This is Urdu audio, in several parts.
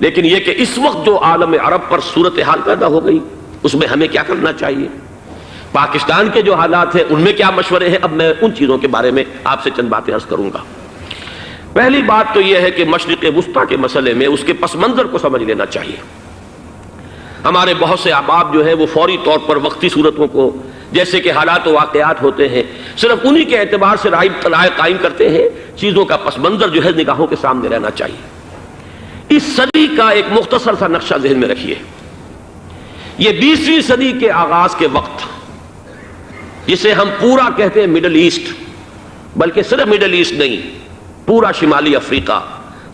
لیکن یہ کہ اس وقت جو عالم عرب پر صورتحال پیدا ہو گئی اس میں ہمیں کیا کرنا چاہیے، پاکستان کے جو حالات ہیں ان میں کیا مشورے ہیں، اب میں ان چیزوں کے بارے میں آپ سے چند باتیں عرض کروں گا۔ پہلی بات تو یہ ہے کہ مشرق وسطیٰ کے مسئلے میں اس کے پس منظر کو سمجھ لینا چاہیے۔ ہمارے بہت سے احباب جو ہیں وہ فوری طور پر وقتی صورتوں کو، جیسے کہ حالات و واقعات ہوتے ہیں، صرف انہی کے اعتبار سے رائے قائم کرتے ہیں، چیزوں کا پس منظر جو ہے نگاہوں کے سامنے رہنا چاہیے۔ اس صدی کا ایک مختصر سا نقشہ ذہن میں رکھیے۔ یہ 20ویں صدی کے آغاز کے وقت، جسے ہم پورا کہتے ہیں مڈل ایسٹ، بلکہ صرف مڈل ایسٹ نہیں، پورا شمالی افریقہ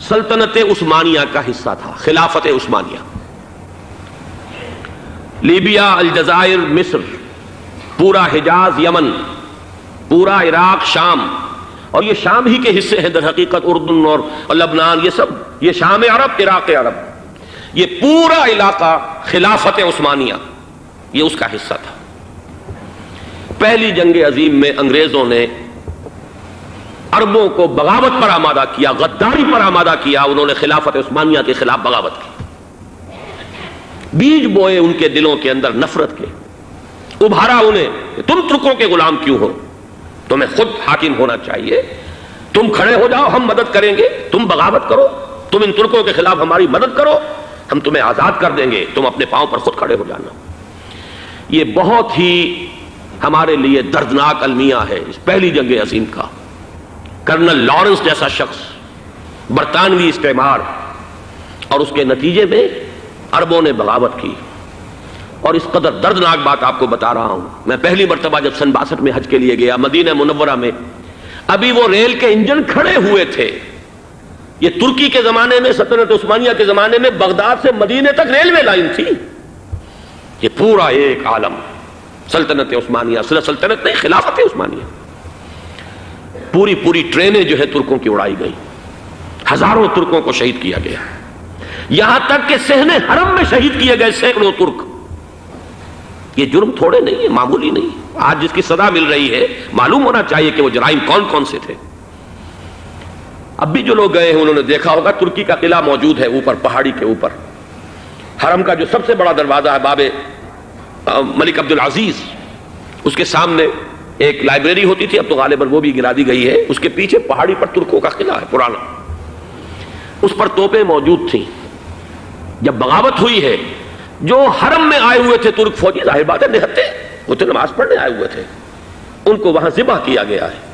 سلطنت عثمانیہ کا حصہ تھا، خلافت عثمانیہ۔ لیبیا، الجزائر، مصر، پورا حجاز، یمن، پورا عراق، شام، اور یہ شام ہی کے حصے ہیں در حقیقت، اردن اور لبنان، یہ سب یہ شام عرب، عراق عرب، یہ پورا علاقہ خلافت عثمانیہ یہ اس کا حصہ تھا۔ پہلی جنگ عظیم میں انگریزوں نے عربوں کو بغاوت پر آمادہ کیا، غداری پر آمادہ کیا، انہوں نے خلافت عثمانیہ کے خلاف بغاوت کی، بیج بوئے ان کے دلوں کے اندر نفرت کے، ابھارا انہیں کہ تم ترکوں کے غلام کیوں ہو، تمہیں خود حاکم ہونا چاہیے، تم کھڑے ہو جاؤ، ہم مدد کریں گے، تم بغاوت کرو، تم ان ترکوں کے خلاف ہماری مدد کرو، ہم تمہیں آزاد کر دیں گے، تم اپنے پاؤں پر خود کھڑے ہو جانا۔ یہ بہت ہی ہمارے لیے دردناک المیہ ہے اس پہلی جنگ عظیم کا۔ کرنل لارنس جیسا شخص، برطانوی استعمار، اور اس کے نتیجے میں عربوں نے بغاوت کی۔ اور اس قدر دردناک بات آپ کو بتا رہا ہوں، میں پہلی مرتبہ جب سن 62 میں حج کے لیے گیا مدینہ منورہ میں، ابھی وہ ریل کے انجن کھڑے ہوئے تھے۔ یہ ترکی کے زمانے میں، سلطنت عثمانیہ کے زمانے میں بغداد سے مدینے تک ریلوے لائن تھی۔ یہ پورا ایک عالم سلطنت عثمانیہ، صرف سلطنت نہیں، خلافت عثمانیہ، پوری ٹرینیں جو ہے ترکوں کی اڑائی گئی، ہزاروں ترکوں کو شہید کیا گیا، یہاں تک کہ صحن حرم میں شہید کیے گئے سینکڑوں ترک۔ یہ جرم تھوڑے نہیں ہے، معمولی نہیں۔ آج جس کی سزا مل رہی ہے، معلوم ہونا چاہیے کہ وہ جرائم کون کون سے تھے۔ اب بھی جو لوگ گئے ہیں انہوں نے دیکھا ہوگا، ترکی کا قلعہ موجود ہے اوپر پہاڑی کے اوپر، حرم کا جو سب سے بڑا دروازہ ہے باب ملک عبد العزیز، اس کے سامنے ایک لائبریری ہوتی تھی، اب تو غالباً وہ بھی گرا دی گئی ہے، اس کے پیچھے پہاڑی پر ترکوں کا قلعہ ہے پرانا، اس پر توپیں موجود تھیں۔ جب بغاوت ہوئی ہے، جو حرم میں آئے ہوئے تھے ترک فوجی، ظاہر بات ہے نہتے، وہ تو نماز پڑھنے آئے ہوئے تھے، ان کو وہاں ذبح کیا گیا ہے،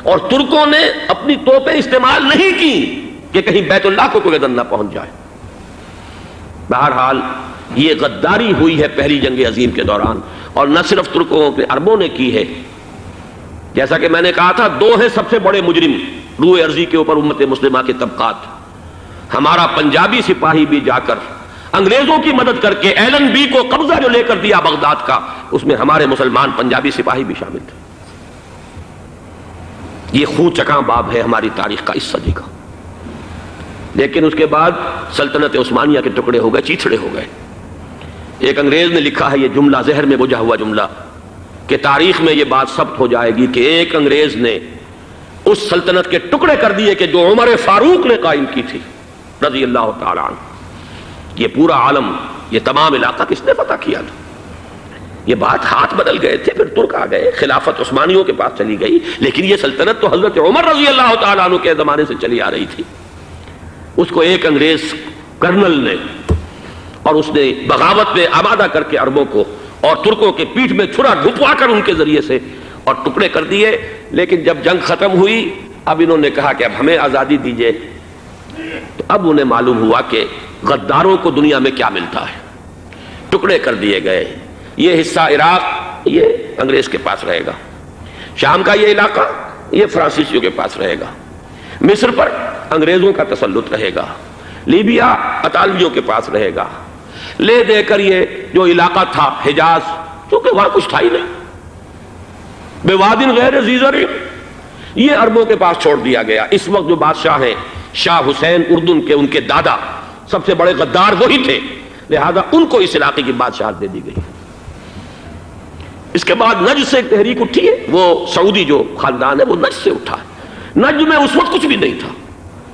اور ترکوں نے اپنی توپیں استعمال نہیں کی کہ کہیں بیت اللہ کو کوئی اذن نہ پہنچ جائے۔ بہرحال یہ غداری ہوئی ہے پہلی جنگ عظیم کے دوران، اور نہ صرف ترکوں پہ، عربوں نے کی ہے۔ جیسا کہ میں نے کہا تھا، دو ہیں سب سے بڑے مجرم روئے ارضی کے اوپر امت مسلمہ کے طبقات۔ ہمارا پنجابی سپاہی بھی جا کر انگریزوں کی مدد کر کے ایلن بی کو قبضہ جو لے کر دیا بغداد کا، اس میں ہمارے مسلمان پنجابی سپاہی بھی شامل تھے۔ یہ خون چکاں باب ہے ہماری تاریخ کا اس صدی کا۔ لیکن اس کے بعد سلطنت عثمانیہ کے ٹکڑے ہو گئے، چیتھڑے ہو گئے۔ ایک انگریز نے لکھا ہے یہ جملہ، ذہن میں بجھا ہوا جملہ، کہ تاریخ میں یہ بات ثبت ہو جائے گی کہ ایک انگریز نے اس سلطنت کے ٹکڑے کر دیے کہ جو عمر فاروق نے قائم کی تھی رضی اللہ تعالیٰ عنہ۔ یہ پورا عالم، یہ تمام علاقہ کس نے فتح کیا تھا؟ یہ بات ہاتھ بدل گئے تھے، پھر ترک آ گئے، خلافت عثمانیوں کے پاس چلی گئی، لیکن یہ سلطنت تو حضرت عمر رضی اللہ تعالیٰ عنہ کے زمانے سے چلی آ رہی تھی۔ اس کو ایک انگریز کرنل نے، اور اس نے بغاوت میں آمادہ کر کے عربوں کو اور ترکوں کے پیٹھ میں چھرا ڈھپوا کر ان کے ذریعے سے اور ٹکڑے کر دیے۔ لیکن جب جنگ ختم ہوئی، اب انہوں نے کہا کہ اب ہمیں آزادی دیجیے، تو اب انہیں معلوم ہوا کہ غداروں کو دنیا میں کیا ملتا ہے، ٹکڑے کر دیے گئے۔ یہ حصہ عراق یہ انگریز کے پاس رہے گا، شام کا یہ علاقہ یہ فرانسیسیوں کے پاس رہے گا، مصر پر انگریزوں کا تسلط رہے گا، لیبیا اطالویوں کے پاس رہے گا، لے دے کر یہ جو علاقہ تھا حجاز، کیونکہ وہاں کچھ تھا ہی نہیں، بے وادن غیر ذی زرع، یہ عربوں کے پاس چھوڑ دیا گیا۔ اس وقت جو بادشاہ ہیں شاہ حسین اردن کے، ان کے دادا سب سے بڑے غدار وہی تھے، لہذا ان کو اس علاقے کی بادشاہت دے دی گئی۔ اس کے بعد نجد سے ایک تحریک اٹھی ہے، وہ سعودی جو خاندان ہے وہ نجد سے اٹھا ہے۔ نجد میں اس وقت کچھ بھی نہیں تھا،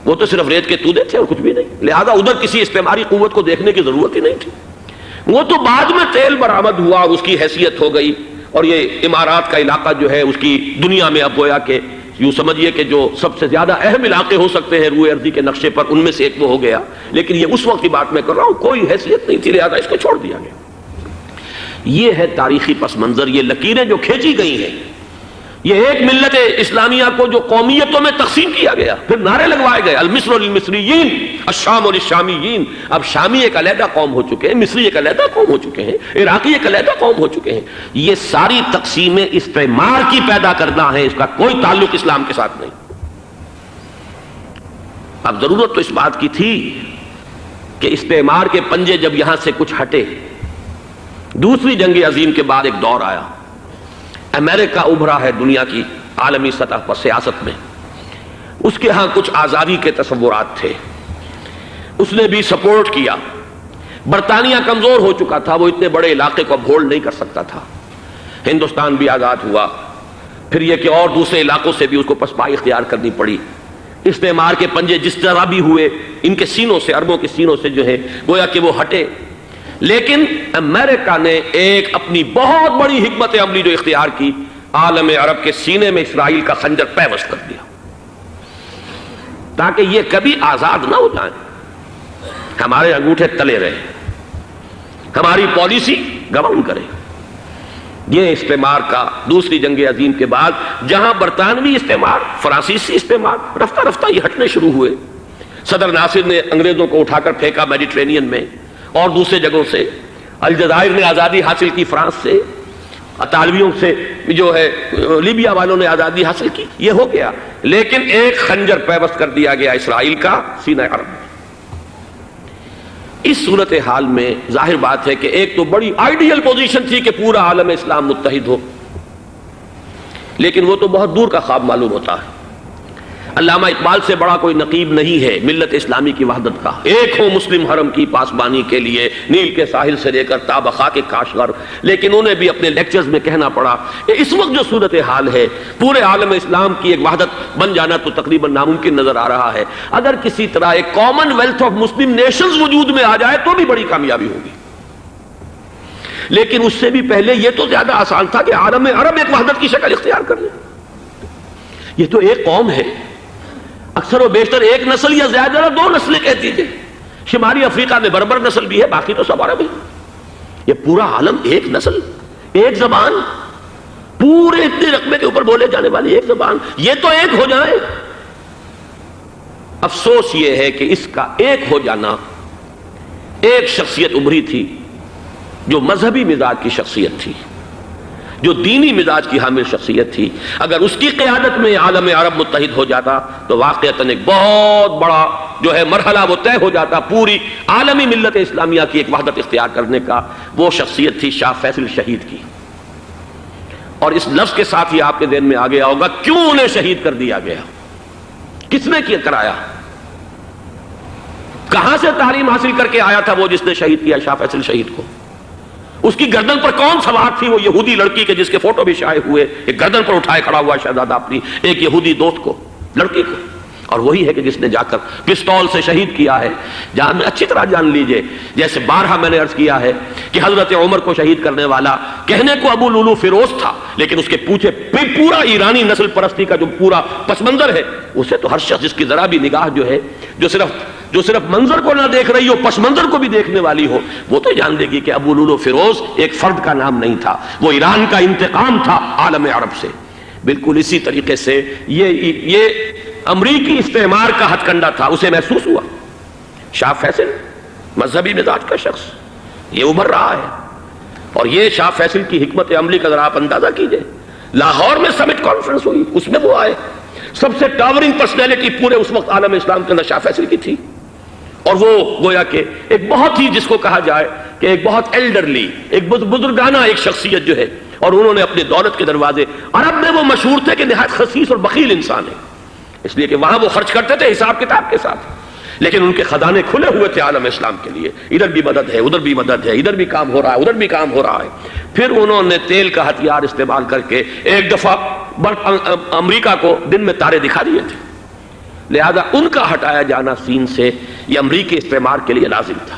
وہ تو صرف ریت کے تودے تھے اور کچھ بھی نہیں، لہذا ادھر کسی استعماری قوت کو دیکھنے کی ضرورت ہی نہیں تھی۔ وہ تو بعد میں تیل برآمد ہوا اور اس کی حیثیت ہو گئی، اور یہ امارات کا علاقہ جو ہے اس کی دنیا میں اب گویا کہ یوں سمجھیے کہ جو سب سے زیادہ اہم علاقے ہو سکتے ہیں روئے ارضی کے نقشے پر، ان میں سے ایک وہ ہو گیا۔ لیکن یہ اس وقت کی بات میں کر رہا ہوں، کوئی حیثیت نہیں تھی، لہذا اس کو چھوڑ دیا گیا۔ یہ ہے تاریخی پس منظر، یہ لکیریں جو کھینچی گئی ہیں، یہ ایک ملت اسلامیہ کو جو قومیتوں میں تقسیم کیا گیا، پھر نعرے لگوائے گئے المصر للمصریین الشام للشامیین۔ اب شامی ایک علیحدہ قوم ہو چکے ہیں، مصری ایک علیحدہ قوم ہو چکے ہیں، عراقی ایک علیحدہ قوم ہو چکے ہیں۔ یہ ساری تقسیمیں استعمار کی پیدا کرنا ہے، اس کا کوئی تعلق اسلام کے ساتھ نہیں۔ اب ضرورت تو اس بات کی تھی کہ استعمار کے پنجے جب یہاں سے کچھ ہٹے، دوسری جنگ عظیم کے بعد ایک دور آیا، امریکہ ابھرا ہے دنیا کی عالمی سطح پر سیاست میں، اس کے ہاں کچھ آزادی کے تصورات تھے، اس نے بھی سپورٹ کیا۔ برطانیہ کمزور ہو چکا تھا، وہ اتنے بڑے علاقے کو اب ہولڈ نہیں کر سکتا تھا۔ ہندوستان بھی آزاد ہوا، پھر یہ کہ اور دوسرے علاقوں سے بھی اس کو پسپائی اختیار کرنی پڑی۔ استعمار کے پنجے جس طرح بھی ہوئے، ان کے سینوں سے، عربوں کے سینوں سے جو ہے گویا کہ وہ ہٹے، لیکن امریکہ نے ایک اپنی بہت بڑی حکمت عملی جو اختیار کی، عالم عرب کے سینے میں اسرائیل کا خنجر پیوست کر دیا، تاکہ یہ کبھی آزاد نہ ہو جائیں، ہمارے انگوٹھے تلے رہے، ہماری پالیسی گورن کرے۔ یہ استعمار کا دوسری جنگ عظیم کے بعد، جہاں برطانوی استعمار، فرانسیسی استعمار رفتہ رفتہ یہ ہٹنے شروع ہوئے۔ صدر ناصر نے انگریزوں کو اٹھا کر پھینکا میڈیٹرینین میں اور دوسرے جگہوں سے، الجزائر نے آزادی حاصل کی فرانس سے، اطالویوں سے جو ہے لیبیا والوں نے آزادی حاصل کی، یہ ہو گیا، لیکن ایک خنجر پیوست کر دیا گیا اسرائیل کا سینہ عرب میں۔ اس صورتحال میں ظاہر بات ہے کہ ایک تو بڑی آئیڈیل پوزیشن تھی کہ پورا عالم اسلام متحد ہو، لیکن وہ تو بہت دور کا خواب معلوم ہوتا ہے۔ علامہ اقبال سے بڑا کوئی نقیب نہیں ہے ملت اسلامی کی وحدت کا۔ ایک ہو مسلم حرم کی پاسبانی کے لیے، نیل کے ساحل سے لے کر تا بخاک کاشغر۔ لیکن انہیں بھی اپنے لیکچرز میں کہنا پڑا کہ اس وقت جو صورتحال ہے، پورے عالم اسلام کی ایک وحدت بن جانا تو تقریباً ناممکن نظر آ رہا ہے۔ اگر کسی طرح ایک common wealth of Muslim nations وجود میں آ جائے تو بھی بڑی کامیابی ہوگی، لیکن اس سے بھی پہلے یہ تو زیادہ آسان تھا کہ عالم عرب ایک وحدت کی شکل اختیار کر لے۔ یہ تو ایک قوم ہے، اکثر و بیشتر ایک نسل یا زیادہ دو نسلیں کہہ دیجئے، شمالی افریقہ میں بربر نسل بھی ہے، باقی تو سب عرب ہے۔ یہ پورا عالم ایک نسل، ایک زبان، پورے اتنے رقبے کے اوپر بولے جانے والی ایک زبان، یہ تو ایک ہو جائے۔ افسوس یہ ہے کہ اس کا ایک ہو جانا، ایک شخصیت ابھری تھی جو مذہبی مزاج کی شخصیت تھی، جو دینی مزاج کی حامل شخصیت تھی، اگر اس کی قیادت میں عالم عرب متحد ہو جاتا تو واقعتاً ایک بہت بڑا جو ہے مرحلہ وہ طے ہو جاتا پوری عالمی ملت اسلامیہ کی ایک وحدت اختیار کرنے کا۔ وہ شخصیت تھی شاہ فیصل شہید کی، اور اس لفظ کے ساتھ ہی آپ کے ذہن میں آ گیا ہوگا کیوں انہیں شہید کر دیا گیا، کس نے کیا کرایا، کہاں سے تعلیم حاصل کر کے آیا تھا وہ جس نے شہید کیا شاہ فیصل شہید کو، اس کی گردن پر کون سوار تھی، وہ یہودی لڑکی کے جس کے فوٹو بھی شائع ہوئے، ایک گردن پر اٹھائے کھڑا ہوا شہزادہ اپنی ایک یہودی دوست کو، لڑکی کو، اور وہی ہے کہ جس نے جا کر پستول سے شہید کیا ہے۔ جان اچھی طرح جان لیجئے، جیسے بارہا میں نے عرض کیا ہے کہ حضرت عمر کو شہید کرنے والا کہنے کو ابو لولو فیروز تھا، لیکن اس کے پیچھے پورا ایرانی نسل پرستی کا جو پورا پس منظر ہے، اسے تو ہر شخص جس کی ذرا بھی نگاہ جو ہے جو صرف منظر کو نہ دیکھ رہی ہو، پس منظر کو بھی دیکھنے والی ہو، وہ تو جان دے گی کہ ابو لولو فیروز ایک فرد کا نام نہیں تھا، وہ ایران کا انتقام تھا عالم عرب سے۔ بالکل اسی طریقے سے یہ امریکی استعمار کا ہتھ کنڈا تھا، اسے محسوس ہوا۔ شاہ فیصل مذہبی مزاج کا شخص، یہ ابھر رہا ہے، اور یہ شاہ فیصل کی حکمت عملی کا ذرا آپ اندازہ کیجئے۔ لاہور میں سمٹ کانفرنس ہوئی، اس میں وہ آئے، سب سے ٹاورنگ پرسنالٹی پورے اس وقت عالم اسلام کے اندر شاہ فیصل کی تھی، اور وہ گویا کہ ایک بہت ہی جس کو کہا جائے کہ ایک بہت ایلڈرلی، ایک بزرگانہ ایک شخصیت جو ہے، اور انہوں نے اپنے دولت کے دروازے، عرب میں وہ مشہور تھے کہ نہایت خسیس اور بخیل انسان ہے، اس لیے کہ وہاں وہ خرچ کرتے تھے حساب کتاب کے ساتھ، لیکن ان کے خزانے کھلے ہوئے تھے عالم اسلام کے لیے، ادھر بھی مدد ہے، ادھر بھی مدد ہے، ادھر بھی کام ہو رہا ہے، ادھر بھی کام ہو رہا ہے۔ پھر انہوں نے تیل کا ہتھیار استعمال کر کے ایک دفعہ امریکہ کو دن میں تارے دکھا دیے تھے، لہذا ان کا ہٹایا جانا سین سے یہ امریکی استعمار کے لیے لازم تھا۔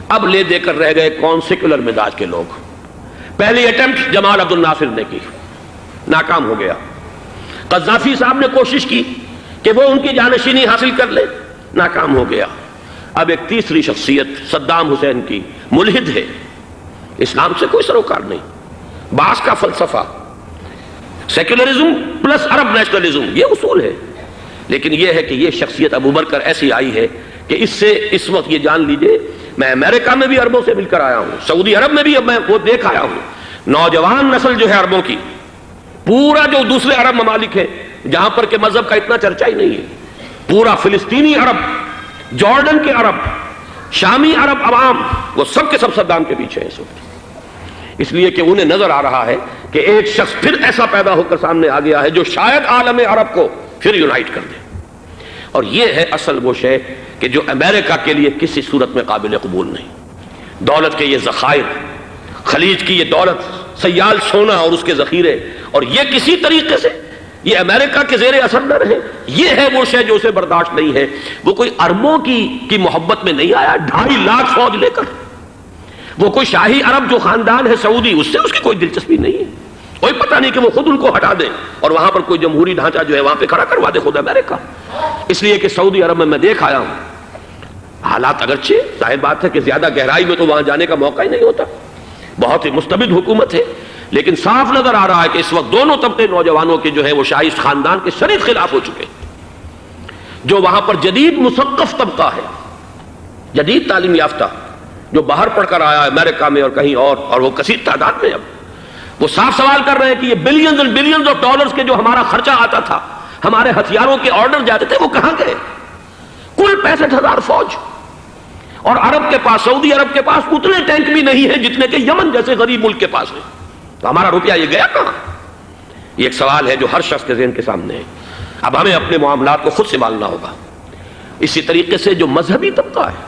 اب لے دے کر رہ گئے کون؟ سیکولر مزاج کے لوگ۔ پہلی اٹمپٹ جمال عبد الناصر نے کی، ناکام ہو گیا۔ قذافی صاحب نے کوشش کی کہ وہ ان کی جانشینی حاصل کر لے، ناکام ہو گیا۔ اب ایک تیسری شخصیت صدام حسین کی، ملحد ہے، اسلام سے کوئی سروکار نہیں، باس کا فلسفہ، سیکولرزم پلس عرب نیشنلزم، یہ اصول ہے۔ لیکن یہ ہے کہ یہ شخصیت ابو بکر ایسی آئی ہے کہ اس سے اس وقت یہ جان لیجئے، میں امریکہ میں بھی عربوں سے مل کر آیا ہوں، سعودی عرب میں بھی اب میں وہ دیکھ آیا ہوں، نوجوان نسل جو ہے عربوں کی، پورا جو دوسرے عرب ممالک ہیں جہاں پر کہ مذہب کا اتنا چرچا ہی نہیں ہے، پورا فلسطینی عرب، جارڈن کے عرب، شامی عرب عوام، وہ سب کے سب صدام کے پیچھے ہیں اس وقت، اس لیے کہ انہیں نظر آ رہا ہے کہ ایک شخص پھر ایسا پیدا ہو کر سامنے آ گیا ہے جو شاید عالم عرب کو پھر یونائٹ کر دے۔ اور یہ ہے اصل وہ شے کہ جو امریکہ کے لیے کسی صورت میں قابل قبول نہیں۔ دولت کے یہ ذخائر، خلیج کی یہ دولت، سیال سونا اور اس کے ذخیرے، اور یہ کسی طریقے سے یہ امریکہ کے زیر اثر نہ رہے، یہ ہے وہ شے جو اسے برداشت نہیں ہے۔ وہ کوئی اربوں کی محبت میں نہیں آیا 2.5 لاکھ فوج لے کر، وہ کوئی شاہی عرب جو خاندان ہے سعودی، اس سے اس کی کوئی دلچسپی نہیں ہے، کوئی پتہ نہیں کہ وہ خود ان کو ہٹا دیں اور وہاں پر کوئی جمہوری ڈھانچہ جو ہے وہاں پہ کھڑا کروا دے خود امریکہ۔ اس لیے کہ سعودی عرب میں دیکھ آیا ہوں، حالات اگرچہ ظاہر بات ہے کہ زیادہ گہرائی میں تو وہاں جانے کا موقع ہی نہیں ہوتا، بہت ہی مستبد حکومت ہے، لیکن صاف نظر آ رہا ہے کہ اس وقت دونوں طبقے نوجوانوں کے جو ہے وہ شاہی خاندان کے شدید خلاف ہو چکے ہیں۔ جو وہاں پر جدید مثقف طبقہ ہے، جدید تعلیم یافتہ، جو باہر پڑھ کر آیا ہے امریکہ میں اور کہیں اور وہ کثیر تعداد میں، اب وہ صاف سوال کر رہے ہیں کہ یہ بلینز اور بلینز آف ڈالرز کے جو ہمارا خرچہ آتا تھا، ہمارے ہتھیاروں کے آرڈر جاتے تھے، وہ کہاں گئے؟ کل 65,000 فوج، اور عرب کے پاس، سعودی عرب کے پاس اتنے ٹینک بھی نہیں ہیں جتنے کہ یمن جیسے غریب ملک کے پاس ہے، تو ہمارا روپیہ یہ گیا کہاں؟ یہ ایک سوال ہے جو ہر شخص کے ذہن کے سامنے ہے۔ اب ہمیں اپنے معاملات کو خود سنبھالنا ہوگا۔ اسی طریقے سے جو مذہبی طبقہ ہے،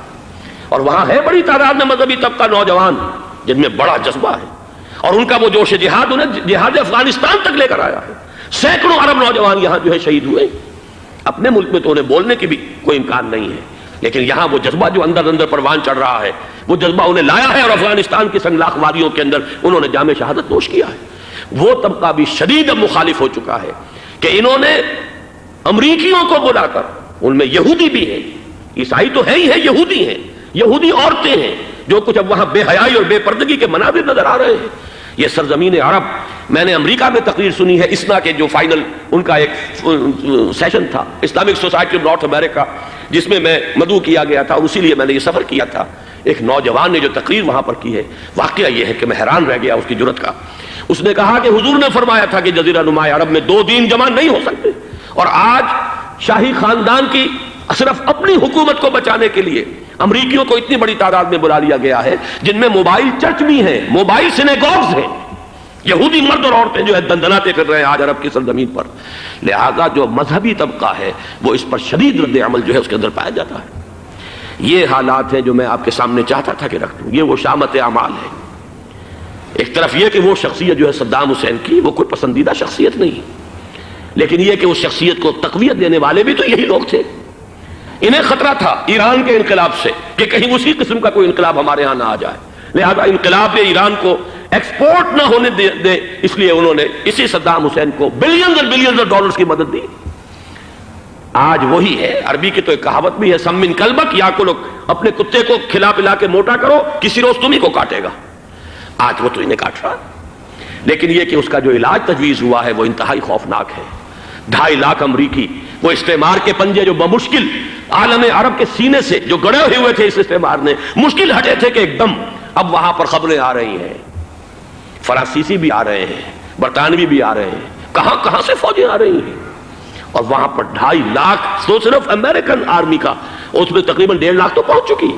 اور وہاں ہے بڑی تعداد میں مذہبی طبقہ نوجوان جن میں بڑا جذبہ ہے، اور ان کا وہ جوش جہاد انہیں جہاد افغانستان تک لے کر آیا ہے۔ سینکڑوں عرب نوجوان یہاں جو ہے شہید ہوئے، اپنے ملک میں تو انہیں بولنے کی بھی کوئی امکان نہیں ہے، لیکن یہاں وہ جذبہ جو اندر اندر پروان چڑھ رہا ہے، وہ جذبہ انہیں لایا ہے، اور افغانستان کی سنگلاخ وادیوں کے اندر انہوں نے جام شہادت نوش کیا ہے۔ وہ طبقہ بھی شدید اب مخالف ہو چکا ہے کہ انہوں نے امریکیوں کو بلا کر، ان میں یہودی بھی ہیں، عیسائی تو ہے ہی ہے، یہودی ہیں، یہودی عورتیں ہیں، جو کچھ اب وہاں بے حیائی اور بے پردگی کے مناظر نظر آ رہے ہیں۔ یہ سرزمین عرب، میں نے امریکہ میں تقریر سنی ہے اسنا کے جو فائنل ان کا ایک سیشن تھا، اسلامک سوسائٹی آف نارتھ امریکہ، جس میں میں مدعو کیا گیا تھا، اور اسی لیے میں نے یہ سفر کیا تھا۔ ایک نوجوان نے جو تقریر وہاں پر کی ہے، واقعہ یہ ہے کہ میں حیران رہ گیا اس کی جرأت کا۔ اس نے کہا کہ حضور نے فرمایا تھا کہ جزیرہ نما عرب میں 2 دین جمع نہیں ہو سکتے، اور آج شاہی خاندان کی صرف اپنی حکومت کو بچانے کے لیے امریکیوں کو اتنی بڑی تعداد میں بلا لیا گیا ہے، جن میں موبائل چرچ بھی ہیں، موبائل سینیگوگز ہیں، یہودی مرد اور عورتیں جو ہے دندناتے پھر رہے ہیں آج عرب کی سرزمین پر۔ لہذا جو مذہبی طبقہ ہے وہ اس پر شدید رد عمل جو ہے اس کے اندر پایا جاتا ہے۔ یہ حالات ہیں جو میں آپ کے سامنے چاہتا تھا کہ رکھ دوں۔ یہ وہ شامت اعمال ہے۔ ایک طرف یہ کہ وہ شخصیت جو ہے صدام حسین کی، وہ کوئی پسندیدہ شخصیت نہیں، لیکن یہ کہ اس شخصیت کو تقویت دینے والے بھی تو یہی لوگ تھے۔ انہیں خطرہ تھا ایران کے انقلاب سے کہ کہیں اسی قسم کا کوئی انقلاب ہمارے ہاں نہ آ جائے، لہذا انقلاب ایران کو ایکسپورٹ نہ ہونے دے، اس لیے انہوں نے اسی صدام حسین کو بلینز اور بلینز آف ڈالرز کی مدد دی۔ آج وہی ہے، عربی کی تو ایک کہاوت بھی ہے، سمن کلبک، یا کو لوگ اپنے کتے کو کھلا پلا کے موٹا کرو، کسی روز تمہیں کو کاٹے گا۔ آج وہ تو انہیں کاٹ رہا، لیکن یہ کہ اس کا جو علاج تجویز ہوا ہے وہ انتہائی خوفناک ہے۔ 2.5 لاکھ امریکی، وہ استعمار کے پنجے جو بمشکل عالم عرب کے سینے سے جو گڑے ہوئے تھے اس استعمار نے، مشکل ہٹے تھے کہ ایک دم اب وہاں پر خبریں آ رہی ہیں، فرانسیسی بھی آ رہے ہیں، برطانوی بھی آ رہے ہیں، کہاں کہاں سے فوجیں آ رہی ہیں، اور وہاں پر 2.5 لاکھ تو صرف امریکن آرمی کا، اس میں تقریباً 1.5 لاکھ تو پہنچ چکی،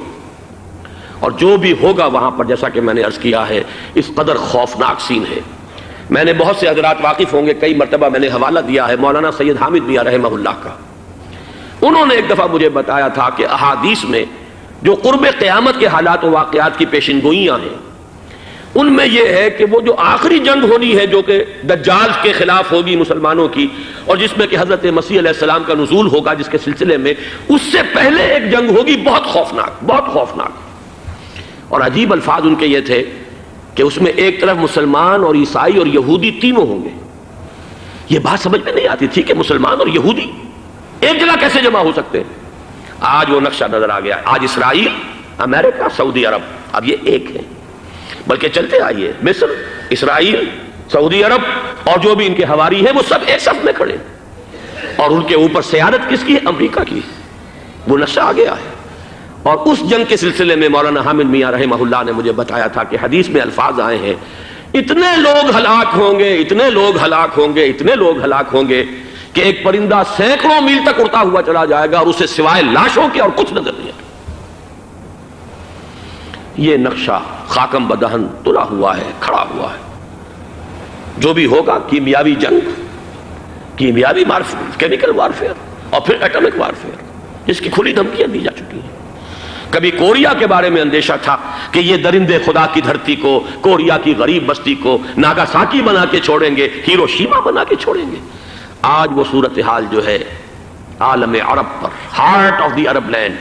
اور جو بھی ہوگا وہاں پر جیسا کہ میں نے عرض کیا ہے اس قدر خوفناک سین ہے۔ میں نے بہت سے حضرات واقف ہوں گے، کئی مرتبہ میں نے حوالہ دیا ہے مولانا سید حامد میاں رحمہ اللہ کا، انہوں نے ایک دفعہ مجھے بتایا تھا کہ احادیث میں جو قرب قیامت کے حالات و واقعات کی پیشن گوئیاں ہیں، ان میں یہ ہے کہ وہ جو آخری جنگ ہونی ہے جو کہ دجال کے خلاف ہوگی مسلمانوں کی، اور جس میں کہ حضرت مسیح علیہ السلام کا نزول ہوگا، جس کے سلسلے میں اس سے پہلے ایک جنگ ہوگی بہت خوفناک، بہت خوفناک۔ اور عجیب الفاظ ان کے یہ تھے کہ اس میں ایک طرف مسلمان اور عیسائی اور یہودی تینوں ہوں گے۔ یہ بات سمجھ میں نہیں آتی تھی کہ مسلمان اور یہودی ایک جگہ کیسے جمع ہو سکتے ہیں۔ آج وہ نقشہ نظر آ گیا۔ آج اسرائیل، امریکہ، سعودی عرب اب یہ ایک ہے، بلکہ چلتے آئیے مصر، اسرائیل، سعودی عرب اور جو بھی ان کے حواری ہیں وہ سب ایک صف میں کھڑے ہیں، اور ان کے اوپر سیادت کس کی ہے؟ امریکہ کی۔ وہ نقشہ آ گیا ہے۔ اور اس جنگ کے سلسلے میں مولانا حامد میاں رحمہ اللہ نے مجھے بتایا تھا کہ حدیث میں الفاظ آئے ہیں، اتنے لوگ ہلاک ہوں گے، اتنے لوگ ہلاک ہوں گے، اتنے لوگ ہلاک ہوں گے کہ ایک پرندہ سینکڑوں میل تک اڑتا ہوا چلا جائے گا اور اسے سوائے لاشوں کے اور کچھ نظر نہیں آئے۔ یہ نقشہ خاکم بدہن تلا ہوا ہے، کھڑا ہوا ہے۔ جو بھی ہوگا کیمیاوی جنگ، کیمیاوی کیمیکل وارفیئر اور پھر ایٹمک وارفیئر، جس کی کھلی دھمکیاں دی جا چکی ہیں۔ کبھی کوریا کے بارے میں اندیشہ تھا کہ یہ درندے خدا کی دھرتی کو، کوریا کی غریب بستی کو ناگاساکی بنا کے چھوڑیں گے، ہیروشیما بنا کے چھوڑیں گے۔ آج وہ صورتحال جو ہے عالم عرب پر، heart of the Arab land,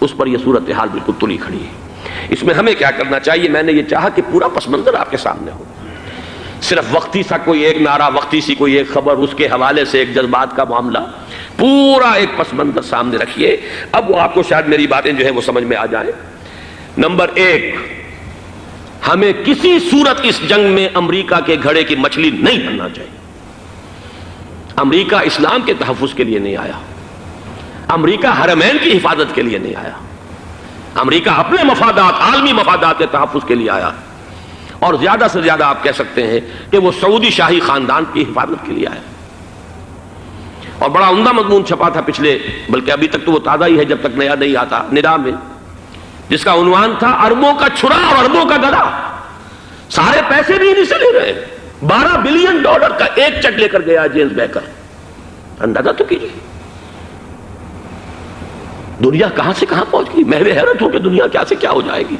اس پر یہ صورتحال بالکل تلی کھڑی ہے۔ اس میں ہمیں کیا کرنا چاہیے؟ میں نے یہ چاہا کہ پورا پس منظر آپ کے سامنے ہو، صرف وقتی سا کوئی ایک نعرہ، وقتی سی کوئی ایک خبر، اس کے حوالے سے ایک جذبات کا معاملہ، پورا ایک پس منظر سامنے رکھیے۔ اب وہ آپ کو شاید میری باتیں جو ہیں وہ سمجھ میں آ جائیں۔ نمبر ایک، ہمیں کسی صورت اس جنگ میں امریکہ کے گھڑے کی مچھلی نہیں بننا چاہیے۔ امریکہ اسلام کے تحفظ کے لیے نہیں آیا، امریکہ حرمین کی حفاظت کے لیے نہیں آیا، امریکہ اپنے مفادات، عالمی مفادات کے تحفظ کے لیے آیا، اور زیادہ سے زیادہ آپ کہہ سکتے ہیں کہ وہ سعودی شاہی خاندان کی حفاظت کے لیے آیا۔ اور بڑا عمدہ مضمون چھپا تھا پچھلے، بلکہ ابھی تک تو وہ تازہ ہی ہے جب تک نیا نہیں آتا، ندا میں، جس کا عنوان تھا اربوں کا چھرا اور اربوں کا گدا۔ سارے پیسے بھی انہیں سے لے رہے ہیں۔ $12 بلین کا ایک چیک لے کر گیا جیمز بیکر۔ اندازہ تو کیجیے دنیا کہاں سے کہاں پہنچ گئی۔ میں حیرت ہوں کہ دنیا کیا سے کیا ہو جائے گی۔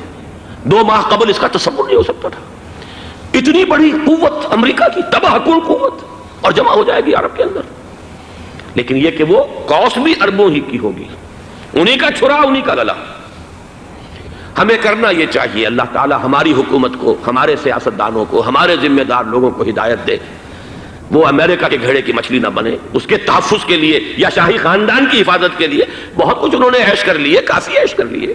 2 ماہ قبل اس کا تصور نہیں ہو سکتا تھا۔ اتنی بڑی قوت امریکہ کی، تباہ کن قوت، اور جمع ہو جائے گی عرب کے اندر۔ لیکن یہ کہ وہ کاسٹ بھی اربوں ہی کی ہوگی، انہی کا چھرا، انہی کا گلا۔ ہمیں کرنا یہ چاہیے، اللہ تعالی ہماری حکومت کو، ہمارے سیاستدانوں کو، ہمارے ذمہ دار لوگوں کو ہدایت دے، وہ امریکہ کے گھڑے کی مچھلی نہ بنے۔ اس کے تحفظ کے لیے یا شاہی خاندان کی حفاظت کے لیے بہت کچھ انہوں نے عیش کر لیے، کافی عیش کر لیے۔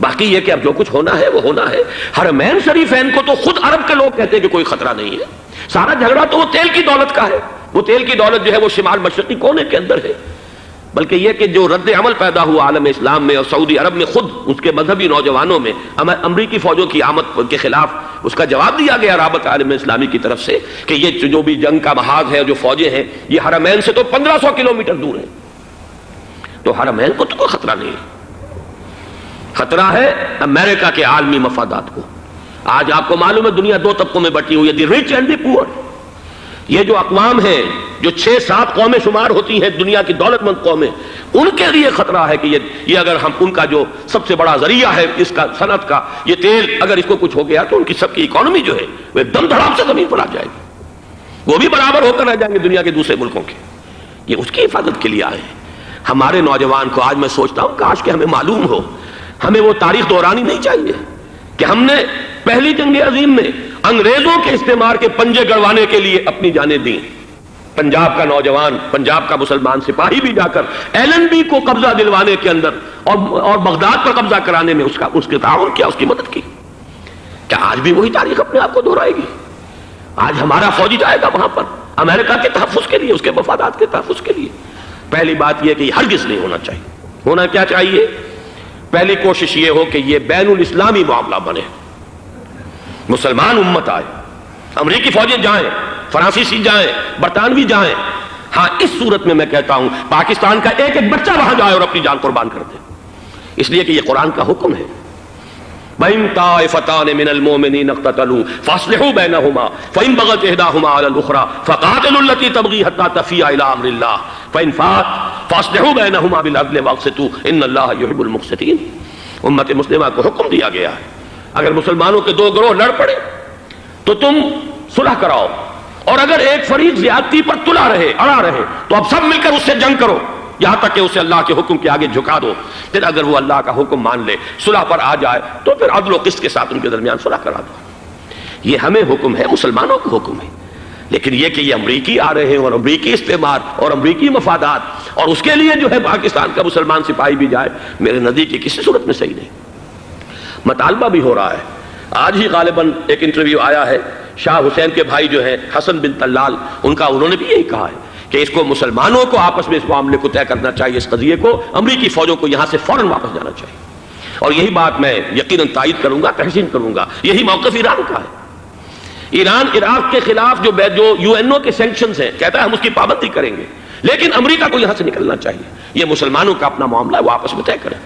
باقی یہ کہ اب جو کچھ ہونا ہے وہ ہونا ہے۔ حرمین شریفین کو تو خود عرب کے لوگ کہتے ہیں کہ کوئی خطرہ نہیں ہے۔ سارا جھگڑا تو وہ تیل کی دولت کا ہے۔ وہ تیل کی دولت جو ہے وہ شمال مشرقی کونے کے اندر ہے۔ بلکہ یہ کہ جو رد عمل پیدا ہوا عالم اسلام میں اور سعودی عرب میں، خود اس کے مذہبی نوجوانوں میں امریکی فوجوں کی آمد کے خلاف اس کا جواب دیا گیا رابطہ عالم اسلامی کی طرف سے کہ یہ جو بھی جنگ کا محاذ ہے، جو فوجیں ہیں، یہ حرمین سے تو 1500 کلومیٹر دور ہیں، تو حرمین کو تو کوئی خطرہ نہیں ہے۔ خطرہ ہے امریکہ کے عالمی مفادات کو۔ آج آپ کو معلوم ہے دنیا 2 طبقوں میں بٹی ہوئی ہے، دی رچ اینڈ دی پور۔ یہ جو اقوام ہیں، جو 6-7 قومیں شمار ہوتی ہیں دنیا کی دولت مند قومیں، ان کے لیے خطرہ ہے کہ یہ اگر ہم ان کا جو سب سے بڑا ذریعہ ہے اس کا صنعت کا، یہ تیل، اگر اس کو کچھ ہو گیا تو ان کی سب کی اکانومی جو ہے وہ ایک دم دھڑام سے زمین پر آ جائے گی، وہ بھی برابر ہو کر رہ جائیں گے دنیا کے دوسرے ملکوں کے۔ یہ اس کی حفاظت کے لیے آئے ہیں۔ ہمارے نوجوان کو آج میں سوچتا ہوں کاش کہ ہمیں معلوم ہو، ہمیں وہ تاریخ دہرانی نہیں چاہیے کہ ہم نے پہلی جنگ عظیم میں انگریزوں کے استعمار کے پنجے گڑوانے کے لیے اپنی جانیں دیں۔ پنجاب کا نوجوان، پنجاب کا مسلمان سپاہی بھی جا کر LNB کو قبضہ دلوانے کے اندر اور بغداد پر قبضہ کرانے میں اس کے تعاون کیا، اس کی مدد کی۔ کیا آج بھی وہی تاریخ اپنے آپ کو دہرائے گی؟ آج ہمارا فوجی جائے گا وہاں پر امریکہ کے تحفظ کے لیے، اس کے مفادات کے تحفظ کے لیے۔ پہلی بات یہ کہ یہ ہرگز نہیں ہونا چاہیے۔ ہونا کیا چاہیے؟ پہلی کوشش یہ ہو کہ یہ بین الاسلامی معاملہ بنے، مسلمان امت آئے، امریکی فوجیں جائیں، فرانسیسی جائیں، برطانوی جائیں۔ ہاں اس صورت میں کہتا ہوں پاکستان کا ایک ایک بچہ وہاں جائے اور اپنی جان قربان کر دے، اس لیے کہ یہ قرآن کا حکم ہے۔ وَإِن طَائِفَتَانِ مِنَ الْمُؤْمِنِينَ اقْتَتَلُوا فَأَصْلِحُوا بَيْنَهُمَا فَإِن بَغَتْ إِحْدَاهُمَا عَلَى الْأُخْرَى فَقَاتِلُوا الَّتِي تَبْغِي حَتَّى تَفِيءَ إِلَى أَمْرِ اللَّهِ فَإِن فَاءَتْ فَأَصْلِحُوا بَيْنَهُمَا بِالْعَدْلِ وَأَقْسِطُوا إِنَّ اللَّهَ يُحِبُّ الْمُقْسِطِينَ۔ امت مسلمہ کو حکم دیا گیا ہے اگر مسلمانوں کے 2 گروہ لڑ پڑے تو تم صلح کراؤ، اور اگر ایک فریق زیادتی پر تلا رہے، اڑا رہے، تو اب سب مل کر اس سے جنگ کرو یہاں تک کہ اسے اللہ کے حکم کے آگے جھکا دو۔ پھر اگر وہ اللہ کا حکم مان لے، صلح پر آ جائے، تو پھر عدل و قسط کے ساتھ ان کے درمیان صلح کرا دو۔ یہ ہمیں حکم ہے، مسلمانوں کو حکم ہے۔ لیکن یہ کہ یہ امریکی آ رہے ہیں اور امریکی استعمار اور امریکی مفادات، اور اس کے لیے جو ہے پاکستان کا مسلمان سپاہی بھی جائے، میرے نزدیک کسی صورت میں صحیح نہیں۔ مطالبہ بھی ہو رہا ہے، آج ہی غالباً ایک انٹرویو آیا ہے، شاہ حسین کے بھائی جو ہیں حسن بن طلال، انہوں نے بھی یہی کہا ہے کہ اس کو مسلمانوں کو آپس میں اس معاملے کو طے کرنا چاہیے، اس قضیے کو، امریکی فوجوں کو یہاں سے فوراً واپس جانا چاہیے۔ اور یہی بات میں یقیناً تائید کروں گا، تحسین کروں گا، یہی موقف ایران کا ہے۔ ایران عراق کے خلاف جو یو این او کے سینکشنز ہیں، کہتا ہے ہم اس کی پابندی کریں گے، لیکن امریکہ کو یہاں سے نکلنا چاہیے۔ یہ مسلمانوں کا اپنا معاملہ ہے، وہ آپس میں طے کریں۔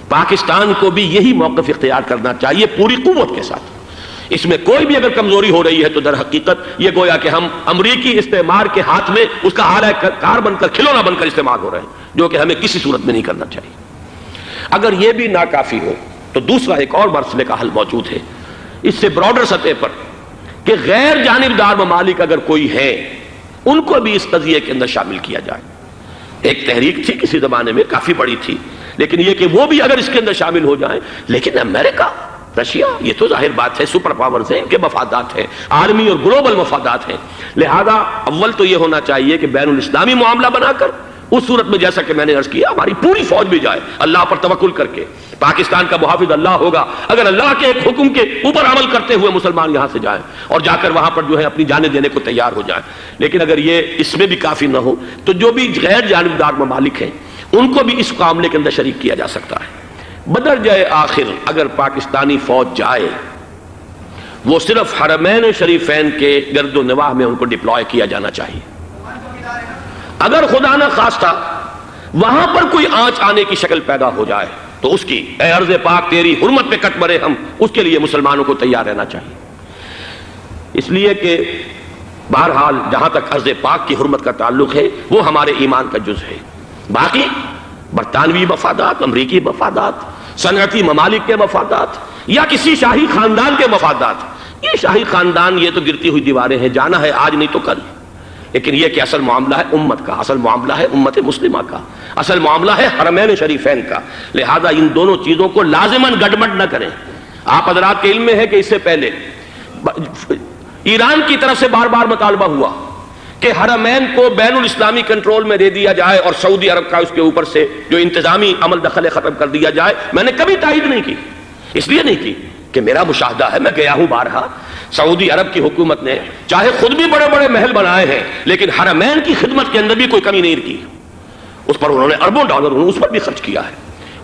پاکستان کو بھی یہی موقف اختیار کرنا چاہیے پوری قوت کے ساتھ۔ اس میں کوئی بھی اگر کمزوری ہو رہی ہے تو در حقیقت یہ گویا کہ ہم امریکی استعمار کے ہاتھ میں اس کا آلہ کار بن کر، کھلونا بن کر استعمال ہو رہے ہیں، جو کہ ہمیں کسی صورت میں نہیں کرنا چاہیے۔ اگر یہ بھی ناکافی ہو تو دوسرا ایک اور مسئلے کا حل موجود ہے، اس سے براڈر سطح پر، کہ غیر جانبدار ممالک اگر کوئی ہے ان کو بھی اس قضیے کے اندر شامل کیا جائے۔ ایک تحریک تھی کسی زمانے میں، کافی بڑی تھی، لیکن یہ کہ وہ بھی اگر اس کے اندر شامل ہو جائیں۔ لیکن امریکہ، رشیا، یہ تو ظاہر بات ہے سپر پاورز ہیں، ان کے مفادات ہیں، عالمی اور گلوبل مفادات ہیں، لہذا اول تو یہ ہونا چاہیے کہ بین الاسلامی معاملہ بنا کر، اس صورت میں جیسا کہ میں نے عرض کیا ہماری پوری فوج بھی جائے اللہ پر توکل کر کے، پاکستان کا محافظ اللہ ہوگا، اگر اللہ کے ایک حکم کے اوپر عمل کرتے ہوئے مسلمان یہاں سے جائیں اور جا کر وہاں پر جو ہے اپنی جانیں دینے کو تیار ہو جائیں۔ لیکن اگر یہ اس میں بھی کافی نہ ہو تو جو بھی غیر جانبدار ممالک ہیں ان کو بھی اس معاملے کے اندر شریک کیا جا سکتا ہے۔ بدرجۂ آخر اگر پاکستانی فوج جائے، وہ صرف حرمین شریفین کے گرد و نواح میں ان کو ڈپلوائے کیا جانا چاہیے۔ اگر خدا نہ خواستہ وہاں پر کوئی آنچ آنے کی شکل پیدا ہو جائے تو اس کی، اے ارض پاک تیری حرمت پہ کٹ مرے ہم، اس کے لیے مسلمانوں کو تیار رہنا چاہیے۔ اس لیے کہ بہرحال جہاں تک ارض پاک کی حرمت کا تعلق ہے وہ ہمارے ایمان کا جز ہے۔ باقی برطانوی مفادات، امریکی مفادات، صنعتی ممالک کے مفادات یا کسی شاہی خاندان کے مفادات، یہ شاہی خاندان یہ تو گرتی ہوئی دیواریں ہیں، جانا ہے آج نہیں تو کل، لیکن یہ کہ اصل معاملہ ہے امت کا، اصل معاملہ ہے امت مسلمہ کا، اصل معاملہ ہے حرمین شریفین کا، لہذا ان دونوں چیزوں کو لازماً گڈمڈ نہ کریں۔ آپ حضرات کے علم میں ہے کہ اس سے پہلے ایران کی طرف سے بار بار مطالبہ ہوا کہ حرمین کو بین الاسلامی کنٹرول میں دے دیا جائے اور سعودی عرب کا اس کے اوپر سے جو انتظامی عمل دخل ختم کر دیا جائے۔ میں نے کبھی تائید نہیں کی، اس لیے نہیں کی کہ میرا مشاہدہ ہے، میں گیا ہوں بارہا، سعودی عرب کی حکومت نے چاہے خود بھی بڑے بڑے محل بنائے ہیں لیکن حرمین کی خدمت کے اندر بھی کوئی کمی نہیں کی، اس پر انہوں نے اربوں ڈالر اس پر بھی خرچ کیا ہے،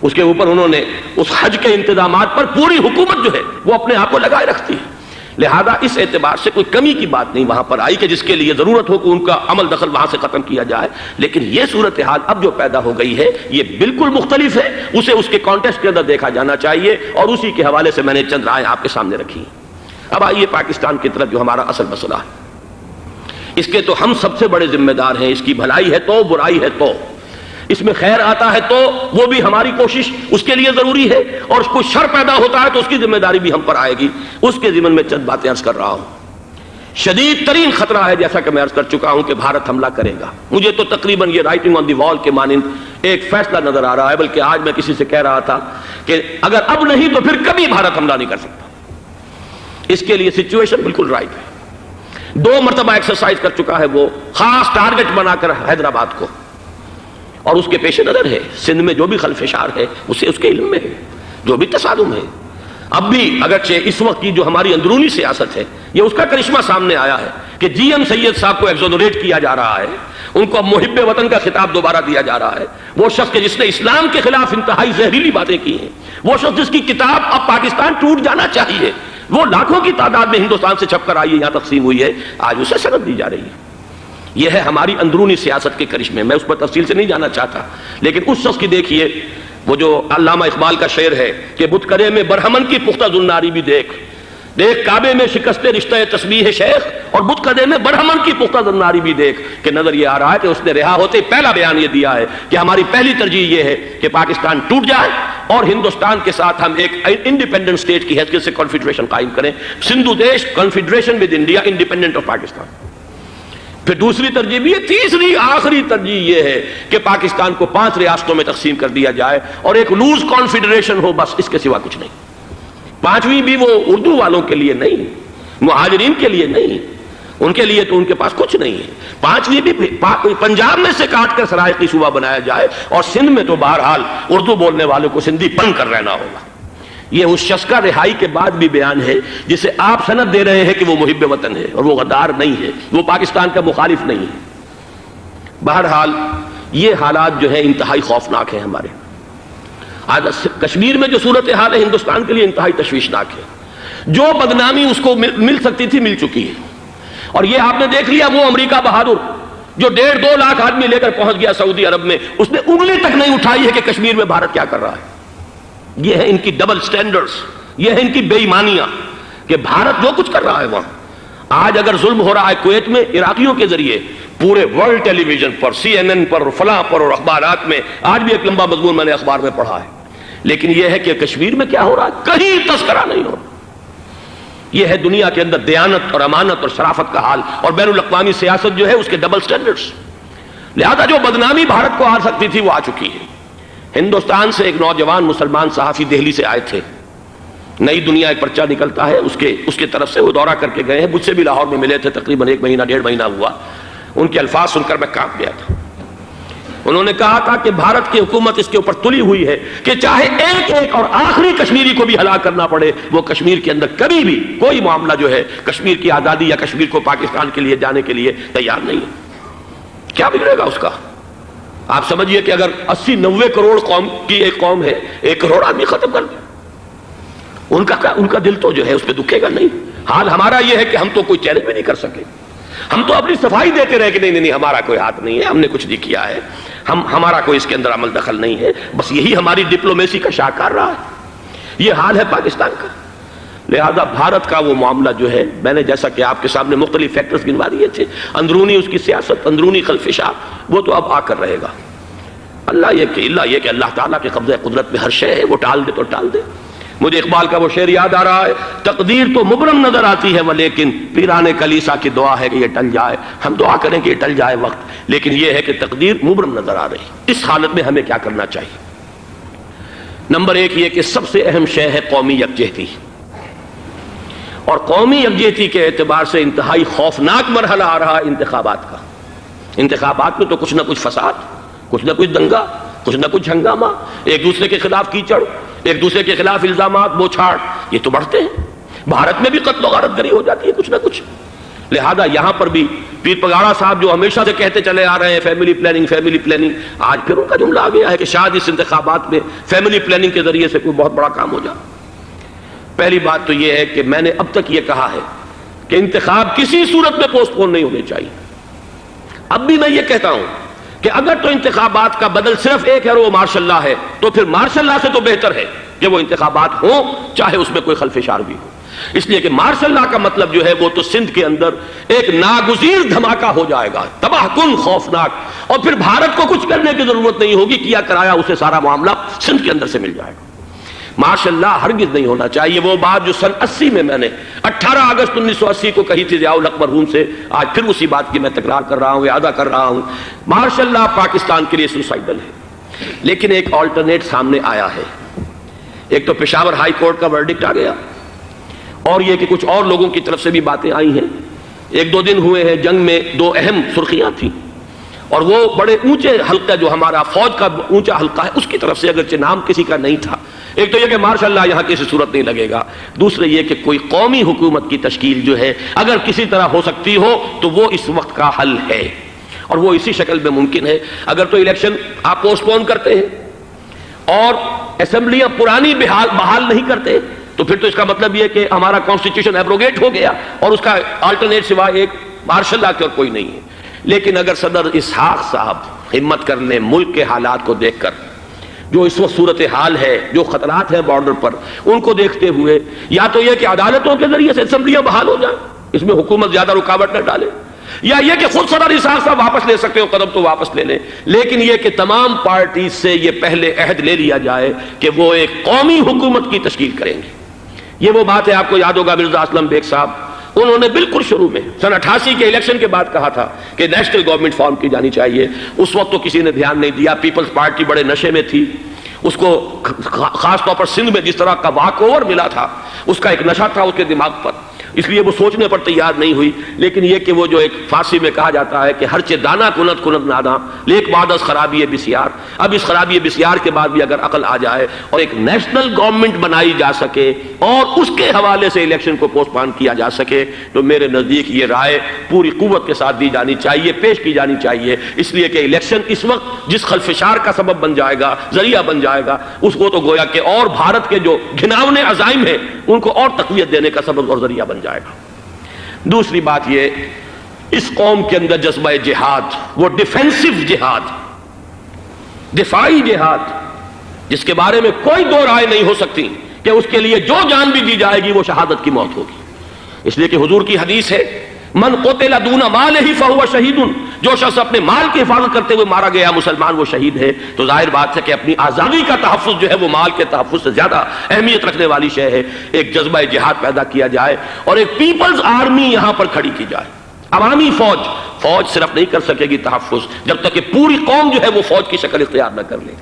اس کے اوپر انہوں نے اس حج کے انتظامات پر پوری حکومت جو ہے وہ اپنے آپ کو لگائے رکھتی ہے۔ لہذا اس اعتبار سے کوئی کمی کی بات نہیں وہاں پر آئی کہ جس کے لیے ضرورت ہو کہ ان کا عمل دخل وہاں سے ختم کیا جائے، لیکن یہ صورتحال اب جو پیدا ہو گئی ہے یہ بالکل مختلف ہے، اسے اس کے کانٹیکسٹ کے اندر دیکھا جانا چاہیے، اور اسی کے حوالے سے میں نے چند رائے آپ کے سامنے رکھی۔ اب آئیے پاکستان کی طرف، جو ہمارا اصل مسئلہ ہے، اس کے تو ہم سب سے بڑے ذمہ دار ہیں، اس کی بھلائی ہے تو، برائی ہے تو، اس میں خیر آتا ہے تو وہ بھی ہماری کوشش اس کے لیے ضروری ہے، اور کوئی شر پیدا ہوتا ہے تو اس کی ذمہ داری بھی ہم پر آئے گی۔ اس کے ضمن میں چند باتیں عرض کر رہا ہوں۔ شدید ترین خطرہ ہے، جیسا کہ میں عرض کر چکا ہوں، کہ بھارت حملہ کرے گا۔ مجھے تو تقریباً یہ رائٹنگ آن دی وال کے مانند ایک فیصلہ نظر آ رہا ہے، بلکہ آج میں کسی سے کہہ رہا تھا کہ اگر اب نہیں تو پھر کبھی بھارت حملہ نہیں کر سکتا۔ اس کے لیے سچویشن بالکل رائٹ ہے۔ 2 مرتبہ ایکسرسائز کر چکا ہے وہ، خاص ٹارگٹ بنا کر حیدرآباد کو، اور اس کے پیش نظر ہے سندھ میں جو بھی خلفشار ہے اسے اس کے علم میں ہے، جو بھی تصادم ہے۔ اب بھی اگرچہ اس وقت کی جو ہماری اندرونی سیاست ہے یہ اس کا کرشمہ سامنے آیا ہے کہ جی ایم سید صاحب کو ایگزونریٹ کیا جا رہا ہے، ان کو اب محب وطن کا خطاب دوبارہ دیا جا رہا ہے۔ وہ شخص کہ جس نے اسلام کے خلاف انتہائی زہریلی باتیں کی ہیں، وہ شخص جس کی کتاب اب پاکستان ٹوٹ جانا چاہیے، وہ لاکھوں کی تعداد میں ہندوستان سے چھپ کر آئی ہے، یہاں تقسیم ہوئی ہے، آج اسے سند دی جا رہی ہے۔ یہ ہے ہماری اندرونی سیاست کے کرشمے، میں اس پر تفصیل سے نہیں جانا چاہتا، لیکن اس شخص کی دیکھیے، وہ جو علامہ اقبال کا شعر ہے کہ بت کرے میں برہمن کی پختہ زناری بھی دیکھ، دیکھ کعبے میں شکست رشتہ تسبیح شیخ اور بت قدے میں برہمن کی پختہ زناری بھی دیکھ کہ نظر یہ آ رہا ہے کہ اس نے رہا ہوتے پہلا بیان یہ دیا ہے کہ ہماری پہلی ترجیح یہ ہے کہ پاکستان ٹوٹ جائے اور ہندوستان کے ساتھ ہم ایک انڈیپینڈنٹ اسٹیٹ کی حیثیت سے کنفیڈریشن قائم کریں، سندھو دیش confederation with India independent of Pakistan. پھر دوسری ترجیح بھی ہے، تیسری آخری ترجیح یہ ہے کہ پاکستان کو 5 ریاستوں میں تقسیم کر دیا جائے اور ایک لوز کانفیڈریشن ہو، بس اس کے سوا کچھ نہیں۔ 5ویں بھی وہ اردو والوں کے لیے نہیں، مہاجرین کے لیے نہیں، ان کے لیے تو ان کے پاس کچھ نہیں ہے۔ 5ویں بھی پنجاب میں سے کاٹ کر سرائیکی صوبہ بنایا جائے اور سندھ میں تو بہرحال اردو بولنے والوں کو سندھی پن کر رہنا ہوگا۔ یہ اس شخص کا رہائی کے بعد بھی بیان ہے جسے آپ سند دے رہے ہیں کہ وہ محب وطن ہے، اور وہ غدار نہیں ہے، وہ پاکستان کا مخالف نہیں ہے۔ بہرحال یہ حالات جو ہے انتہائی خوفناک ہیں ہمارے۔ آج کشمیر میں جو صورتحال ہے ہندوستان کے لیے انتہائی تشویشناک ہے۔ جو بدنامی اس کو مل سکتی تھی مل چکی ہے، اور یہ آپ نے دیکھ لیا وہ امریکہ بہادر جو 1.5-2 لاکھ آدمی لے کر پہنچ گیا سعودی عرب میں، اس نے انگلی تک نہیں اٹھائی ہے کہ کشمیر میں بھارت کیا کر رہا ہے۔ یہ ہے ان کی ڈبل سٹینڈرڈز، یہ ہے ان کی بے ایمانیاں کہ بھارت جو کچھ کر رہا ہے وہاں۔ آج اگر ظلم ہو رہا ہے کویت میں عراقیوں کے ذریعے، پورے ورلڈ ٹیلی ویژن پر، CNN پر، فلاں پر اور اخبارات میں، آج بھی ایک لمبا مضمون میں نے اخبار میں پڑھا ہے، لیکن یہ ہے کہ کشمیر میں کیا ہو رہا ہے کہیں تذکرہ نہیں ہو رہا۔ یہ ہے دنیا کے اندر دیانت اور امانت اور شرافت کا حال، اور بین الاقوامی سیاست جو ہے اس کے ڈبل سٹینڈرڈز۔ لہذا جو بدنامی بھارت کو آ سکتی تھی وہ آ چکی ہے۔ ہندوستان سے ایک نوجوان مسلمان صحافی دہلی سے آئے تھے، نئی دنیا ایک پرچہ نکلتا ہے اس کے طرف سے وہ دورہ کر کے گئے ہیں، مجھ سے بھی لاہور میں ملے تھے، تقریباً 1 مہینہ 1.5 مہینہ ہوا۔ ان کے الفاظ سن کر میں کانپ گیا تھا۔ انہوں نے کہا تھا کہ بھارت کی حکومت اس کے اوپر تلی ہوئی ہے کہ چاہے ایک اور آخری کشمیری کو بھی ہلاک کرنا پڑے، وہ کشمیر کے اندر کبھی بھی کوئی معاملہ جو ہے کشمیر کی آزادی یا کشمیر کو پاکستان کے لیے جانے کے لیے تیار نہیں ہے۔ کیا بگڑے گا اس کا؟ آپ سمجھئے کہ اگر 80-90 کروڑ قوم کی ایک قوم ہے، 1 کروڑ آدمی ختم کر دیں، ان کا دل تو جو ہے اس پہ دکھے گا نہیں۔ حال ہمارا یہ ہے کہ ہم تو کوئی چیلنج بھی نہیں کر سکے، ہم تو اپنی صفائی دیتے رہے کہ نہیں ہمارا کوئی ہاتھ نہیں ہے، ہم نے کچھ نہیں کیا ہے، ہمارا کوئی اس کے اندر عمل دخل نہیں ہے، بس یہی ہماری ڈپلومیسی کا شاہکار رہا ہے۔ یہ حال ہے پاکستان کا۔ لہذا بھارت کا وہ معاملہ جو ہے، میں نے جیسا کہ آپ کے سامنے مختلف فیکٹرز گنوا دیے تھے، اندرونی اس کی سیاست، اندرونی خلفشات، وہ تو اب آ کر رہے گا۔ اللہ یہ کہ اللہ تعالیٰ کے قبضہ قدرت میں ہر شے ہے، وہ ٹال دے تو ٹال دے۔ مجھے اقبال کا وہ شعر یاد آ رہا ہے، تقدیر تو مبرم نظر آتی ہے ولیکن پیران کلیسا کی دعا ہے کہ یہ ٹل جائے۔ ہم دعا کریں کہ یہ ٹل جائے وقت، لیکن یہ ہے کہ تقدیر مبرم نظر آ رہی۔ اس حالت میں ہمیں کیا کرنا چاہیے؟ نمبر 1 یہ کہ سب سے اہم شے ہے قومی یکجہتی، اور قومی یکجہتی کے اعتبار سے انتہائی خوفناک مرحلہ آ رہا ہے انتخابات کا۔ انتخابات میں تو کچھ نہ کچھ فساد، کچھ نہ کچھ دنگا، کچھ نہ کچھ ہنگامہ، ایک دوسرے کے خلاف کیچڑ، ایک دوسرے کے خلاف الزامات، بوچھاڑ، یہ تو بڑھتے ہیں۔ بھارت میں بھی قتل و غارت گری ہو جاتی ہے کچھ نہ کچھ۔ لہذا یہاں پر بھی پیر پگاڑا صاحب جو ہمیشہ سے کہتے چلے آ رہے ہیں فیملی پلاننگ، آج پھر ان کا جملہ آ گیا ہے کہ شاید اس انتخابات میں فیملی پلاننگ کے ذریعے سے کوئی بہت بڑا کام ہو جائے۔ پہلی بات تو یہ ہے کہ میں نے اب تک یہ کہا ہے کہ انتخاب کسی صورت میں پوسٹ پون نہیں ہونے چاہیے۔ اب بھی میں یہ کہتا ہوں کہ اگر تو انتخابات کا بدل صرف ایک ہے اور وہ مارشل لا ہے، تو پھر مارشل لا سے تو بہتر ہے کہ وہ انتخابات ہوں، چاہے اس میں کوئی خلفشار بھی ہو۔ اس لیے کہ مارشل لا کا مطلب جو ہے وہ تو سندھ کے اندر ایک ناگزیر دھماکہ ہو جائے گا، تباہ کن، خوفناک، اور پھر بھارت کو کچھ کرنے کی ضرورت نہیں ہوگی، کیا کرایا اسے سارا معاملہ سندھ کے اندر سے مل جائے گا۔ مارشل لا ہرگز نہیں ہونا چاہیے۔ وہ بات جو سن 80 میں نے 18 اگست 1980 کو کہی تھی ضیاء الحق مرحوم سے، آج پھر اسی بات کی میں تکرار کر رہا ہوں، اعادہ کر رہا ہوں۔ مارشل لا پاکستان کے لیے سوسائڈل ہے، لیکن ایک آلٹرنیٹ سامنے آیا ہے۔ ایک تو پشاور ہائی کورٹ کا ورڈکٹ آ گیا، اور یہ کہ کچھ اور لوگوں کی طرف سے بھی باتیں آئی ہیں۔ 1-2 دن ہوئے ہیں، جنگ میں 2 اہم سرخیاں تھیں، اور وہ بڑے اونچے حلقہ جو ہمارا فوج کا اونچا حلقہ ہے اس کی طرف سے، اگرچہ نام کسی کا نہیں تھا۔ ایک تو یہ کہ مارشاء اللہ یہاں کسی صورت نہیں لگے گا، دوسرے یہ کہ کوئی قومی حکومت کی تشکیل جو ہے اگر کسی طرح ہو سکتی ہو تو وہ اس وقت کا حل ہے، اور وہ اسی شکل میں ممکن ہے۔ اگر تو الیکشن آپ پوسٹ پون کرتے ہیں اور اسمبلیاں پرانی بحال نہیں کرتے، تو پھر تو اس کا مطلب یہ کہ ہمارا کانسٹیٹیوشن ایبروگیٹ ہو گیا اور اس کا آلٹرنیٹ سوائے ایک مارشل لا کے اور کوئی نہیں ہے۔ لیکن اگر صدر اسحاق صاحب ہمت کر لیں، ملک کے حالات کو دیکھ کر جو اس وقت صورتحال ہے، جو خطرات ہیں بارڈر پر، ان کو دیکھتے ہوئے یا تو یہ کہ عدالتوں کے ذریعے سے اسمبلیاں بحال ہو جائیں، اس میں حکومت زیادہ رکاوٹ نہ ڈالے، یا یہ کہ خود صدر اسحاق صاحب واپس لے سکتے ہو قدم تو واپس لے لیں، لیکن یہ کہ تمام پارٹی سے یہ پہلے عہد لے لیا جائے کہ وہ ایک قومی حکومت کی تشکیل کریں گے۔ یہ وہ بات ہے، آپ کو یاد ہوگا مرزا اسلم بیگ صاحب، انہوں نے بالکل شروع میں سن 88 کے الیکشن کے بعد کہا تھا کہ نیشنل گورنمنٹ فارم کی جانی چاہیے۔ اس وقت تو کسی نے دھیان نہیں دیا، پیپلز پارٹی بڑے نشے میں تھی، اس کو خاص طور پر سندھ میں جس طرح کا واک اوور ملا تھا، اس کا ایک نشہ تھا اس کے دماغ پر، اس لیے وہ سوچنے پر تیار نہیں ہوئی۔ لیکن یہ کہ وہ جو ایک فارسی میں کہا جاتا ہے کہ ہر چے دانا کنت کنت نادا لیک بعد از خرابی بسیار، اب اس خرابی بسیار کے بعد بھی اگر عقل آ جائے اور ایک نیشنل گورنمنٹ بنائی جا سکے اور اس کے حوالے سے الیکشن کو پوسٹ پون کیا جا سکے، تو میرے نزدیک یہ رائے پوری قوت کے ساتھ دی جانی چاہیے، پیش کی جانی چاہیے، اس لیے کہ الیکشن اس وقت جس خلفشار کا سبب بن جائے گا، ذریعہ بن جائے گا، اس کو تو گویا کہ اور بھارت کے جو گھناونے عزائم ہیں ان کو اور تقویت دینے کا سبب اور ذریعہ بن جائے گا۔ دوسری بات یہ، اس قوم کے اندر جذبہ جہاد، وہ ڈیفینسو جہاد، دفاعی جہاد، جس کے بارے میں کوئی دو رائے نہیں ہو سکتی کہ اس کے لیے جو جان بھی دی جائے گی وہ شہادت کی موت ہوگی۔ اس لیے کہ حضور کی حدیث ہے، من قتل دون مالہ فہو شہید، جو شخص اپنے مال کی حفاظت کرتے ہوئے مارا گیا مسلمان وہ شہید ہے۔ تو ظاہر بات ہے کہ اپنی آزادی کا تحفظ جو ہے وہ مال کے تحفظ سے زیادہ اہمیت رکھنے والی شے ہے۔ ایک جذبہ جہاد پیدا کیا جائے اور ایک پیپلز آرمی یہاں پر کھڑی کی جائے، عوامی فوج۔ فوج صرف نہیں کر سکے گی تحفظ جب تک کہ پوری قوم جو ہے وہ فوج کی شکل اختیار نہ کر لے،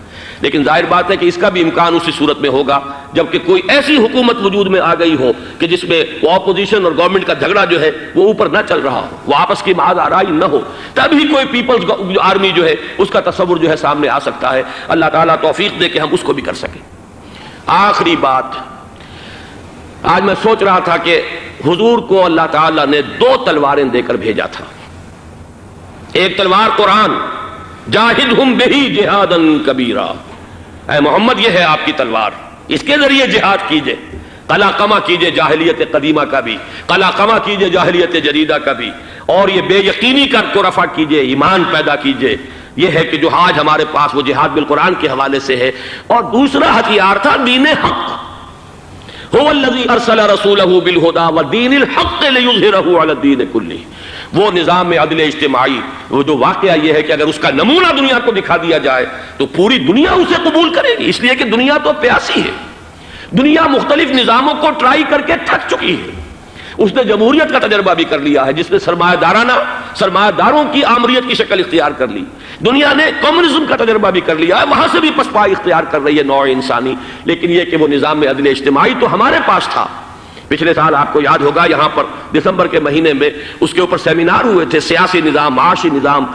لیکن ظاہر بات ہے کہ اس کا بھی امکان اسی صورت میں ہوگا جبکہ کوئی ایسی حکومت وجود میں آ گئی ہو کہ جس میں وہ اپوزیشن اور گورنمنٹ کا جھگڑا جو ہے وہ اوپر نہ چل رہا ہو، وہ آپس کی معاذ آرائی نہ ہو، تبھی کوئی پیپلز آرمی جو ہے اس کا تصور جو ہے سامنے آ سکتا ہے۔ اللہ تعالیٰ توفیق دے کہ ہم اس کو بھی کر سکیں۔ آخری بات، آج میں سوچ رہا تھا کہ حضور کو اللہ تعالیٰ نے 2 تلواریں دے کر بھیجا تھا۔ ایک تلوار قرآن، جاہدہم بہی جہادا کبیرا، اے محمد یہ ہے آپ کی تلوار، اس کے ذریعے جہاد کیجئے، قلع قمع کیجئے جاہلیت قدیمہ کا بھی، قلع قمع کیجئے جاہلیت جدیدہ کا بھی، اور یہ بے یقینی کو رفع کیجئے، ایمان پیدا کیجئے۔ یہ ہے کہ جو آج ہمارے پاس وہ جہاد بالقرآن کے حوالے سے ہے۔ اور دوسرا ہتھیار تھا دین حق، هو الذی ارسل رسولہ بالہدی ودین الحق لیظہرہ علی الدین کلہ۔ وہ نظام عدل اجتماعی، وہ جو واقعہ یہ ہے کہ اگر اس کا نمونہ دنیا کو دکھا دیا جائے تو پوری دنیا اسے قبول کرے گی، اس لیے کہ دنیا تو پیاسی ہے، دنیا مختلف نظاموں کو ٹرائی کر کے تھک چکی ہے۔ اس نے جمہوریت کا تجربہ بھی کر لیا ہے جس نے سرمایہ داروں کی آمریت کی شکل اختیار کر لی، دنیا نے کمیونزم کا تجربہ بھی کر لیا ہے، وہاں سے بھی پسپائی اختیار کر رہی ہے نوع انسانی۔ لیکن یہ کہ وہ نظام عدل اجتماعی تو ہمارے پاس تھا۔ پچھلے سال آپ کو یاد ہوگا یہاں پر دسمبر کے مہینے میں اس کے اوپر سیمینار ہوئے تھے، سیاسی نظام، معاشی نظام،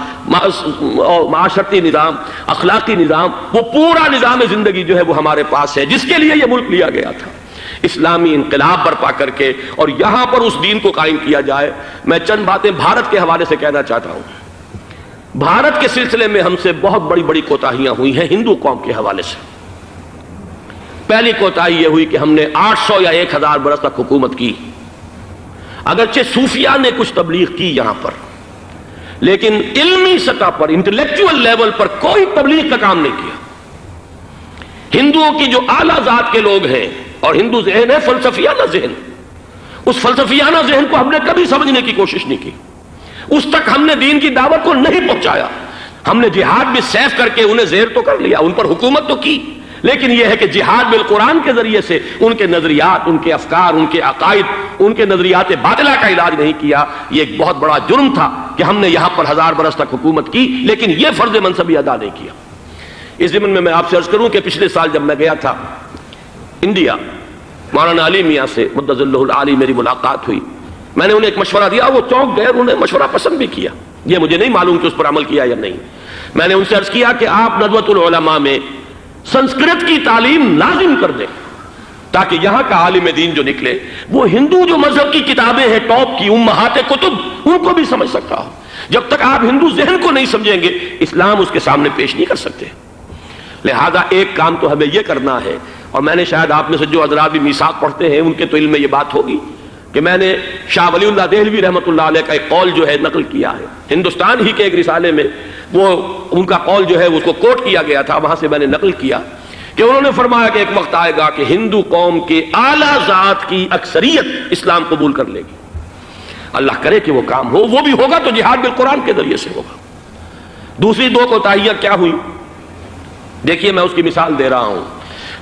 معاشرتی نظام، اخلاقی نظام، وہ پورا نظام زندگی جو ہے وہ ہمارے پاس ہے جس کے لیے یہ ملک لیا گیا تھا، اسلامی انقلاب برپا کر کے، اور یہاں پر اس دین کو قائم کیا جائے۔ میں چند باتیں بھارت کے حوالے سے کہنا چاہتا ہوں۔ بھارت کے سلسلے میں ہم سے بہت بڑی بڑی کوتاہیاں ہوئی ہیں ہندو قوم کے حوالے سے۔ پہلی کوتاہی یہ ہوئی کہ ہم نے 800 یا 1000 برس تک حکومت کی، اگرچہ صوفیہ نے کچھ تبلیغ کی یہاں پر، لیکن علمی سطح پر، انٹلیکچوئل لیول پر کوئی تبلیغ کا کام نہیں کیا۔ ہندوؤں کی جو اعلیٰ ذات کے لوگ ہیں، اور ہندو ذہن ہے فلسفیانہ ذہن، اس فلسفیانہ ذہن کو ہم نے کبھی سمجھنے کی کوشش نہیں کی، اس تک ہم نے دین کی دعوت کو نہیں پہنچایا۔ ہم نے جہاد بھی سیف کر کے انہیں زیر تو کر لیا، ان پر حکومت تو کی، لیکن یہ ہے کہ جہاد بالقرآن کے ذریعے سے ان کے نظریات، ان کے افکار، ان کے عقائد، ان کے نظریات باطلہ کا علاج نہیں کیا۔ یہ ایک بہت بڑا جرم تھا کہ ہم نے یہاں پر 1000 برس تک حکومت کی لیکن یہ فرض منصبی ادا نہیں کیا۔ اس ضمن میں آپ سے عرض کروں کہ پچھلے سال جب میں گیا تھا انڈیا، مولانا علی میاں سے مدظ اللہ العالی میری ملاقات ہوئی، میں نے انہیں ایک مشورہ دیا، وہ چونک گئے، انہوں نے مشورہ پسند بھی کیا، یہ مجھے نہیں معلوم کہ اس پر عمل کیا یا نہیں۔ میں نے ان سے عرض کیا کہ آپ ندوۃ العلماء میں سنسکرت کی تعلیم لازم کر دیں تاکہ یہاں کا عالم دین جو نکلے وہ ہندو جو مذہب کی کتابیں ہیں ٹاپ کی امہات کتب ان کو بھی سمجھ سکتا ہو۔ جب تک آپ ہندو ذہن کو نہیں سمجھیں گے اسلام اس کے سامنے پیش نہیں کر سکتے۔ لہذا ایک کام تو ہمیں یہ کرنا ہے، اور میں نے شاید آپ میں سے جو حضرات بھی میثاق پڑھتے ہیں ان کے تو علم میں یہ بات ہوگی کہ میں نے شاہ ولی اللہ دہلوی رحمۃ اللہ علیہ کا ایک قول جو ہے نقل کیا ہے، ہندوستان ہی کے ایک رسالے میں وہ ان کا قول جو ہے اس کو کوٹ کیا گیا تھا، وہاں سے میں نے نقل کیا کہ انہوں نے فرمایا کہ ایک وقت آئے گا کہ ہندو قوم کے اعلیٰ ذات کی اکثریت اسلام قبول کر لے گی. اللہ کرے کہ وہ کام ہو، وہ بھی ہوگا تو جہاد بالقرآن کے ذریعے سے ہوگا. دوسری دو کوتاہیاں کیا ہوئی؟ دیکھیے میں اس کی مثال دے رہا ہوں.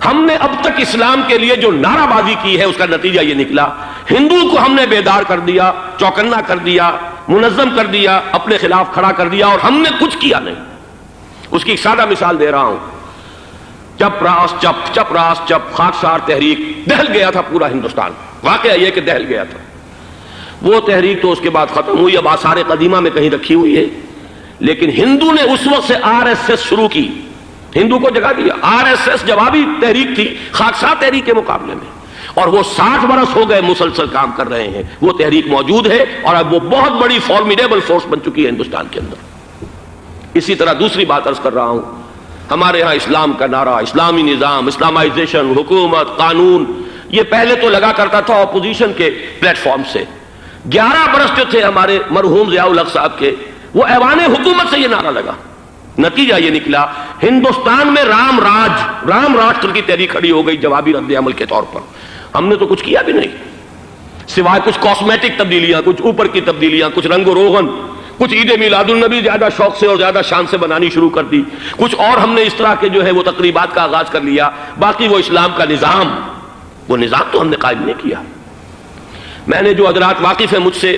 ہم نے اب تک اسلام کے لیے جو نعرہ بازی کی ہے اس کا نتیجہ یہ نکلا، ہندو کو ہم نے بیدار کر دیا، چوکنا کر دیا، منظم کر دیا، اپنے خلاف کھڑا کر دیا، اور ہم نے کچھ کیا نہیں. اس کی ایک سادہ مثال دے رہا ہوں. چپ راس چپ، چپ راس چپ، خاکسار تحریک، دہل گیا تھا پورا ہندوستان. واقعہ یہ کہ دہل گیا تھا. وہ تحریک تو اس کے بعد ختم ہوئی، اب آثار قدیمہ میں کہیں رکھی ہوئی ہے. لیکن ہندو نے اس وقت سے RSS شروع کی، ہندو کو جگہ دیا. RSS جوابی تحریک تھی خاکسار تحریک کے مقابلے میں، اور وہ 60 برس ہو گئے مسلسل کام کر رہے ہیں. وہ تحریک موجود ہے اور اب وہ بہت بڑی فارمیڈیبل فورس بن چکی ہے ہندوستان کے اندر. اسی طرح دوسری بات عرض کر رہا ہوں، ہمارے ہاں اسلام کا نعرہ، اسلامی نظام، اسلامائزیشن، حکومت، قانون، یہ پہلے تو لگا کرتا تھا اپوزیشن کے پلیٹ فارم سے. 11 برس جو تھے ہمارے مرحوم ضیاء الحق صاحب کے، وہ ایوان حکومت سے یہ نعرہ لگا. نتیجہ یہ نکلا ہندوستان میں رام راشٹر کی تحریک کھڑی ہو گئی جوابی رد عمل کے طور پر. ہم نے تو کچھ کیا بھی نہیں سوائے کچھ کاسمیٹک تبدیلیاں، کچھ اوپر کی تبدیلیاں، کچھ رنگ و روغن، کچھ عید میلاد النبی زیادہ شوق سے اور زیادہ شان سے بنانی شروع کر دی، کچھ اور ہم نے اس طرح کے جو ہے وہ تقریبات کا آغاز کر لیا. باقی وہ اسلام کا نظام، وہ نظام تو ہم نے قائم نہیں کیا. میں نے جو حضرات واقف ہیں مجھ سے،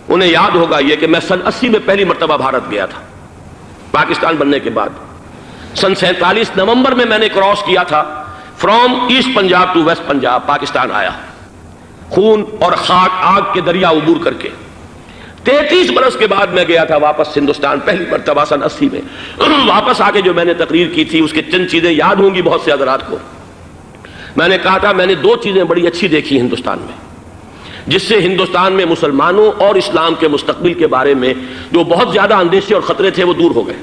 انہیں یاد ہوگا یہ کہ میں سن 80 میں پہلی مرتبہ بھارت گیا تھا پاکستان بننے کے بعد. سن 47 نومبر میں نے کراس کیا تھا from east Punjab to west Punjab. Pakistan آیا خون اور خاک آگ کے دریا عبور کر کے. 33 برس کے بعد میں گیا تھا واپس ہندوستان پہلی مرتبہ سن 80 میں. واپس آ کے جو میں نے تقریر کی تھی اس کے چند چیزیں یاد ہوں گی بہت سے حضرات کو. میں نے کہا تھا میں نے 2 چیزیں بڑی اچھی دیکھی ہندوستان میں، جس سے ہندوستان میں مسلمانوں اور اسلام کے مستقبل کے بارے میں جو بہت زیادہ اندیشے اور خطرے تھے وہ دور ہو گئے.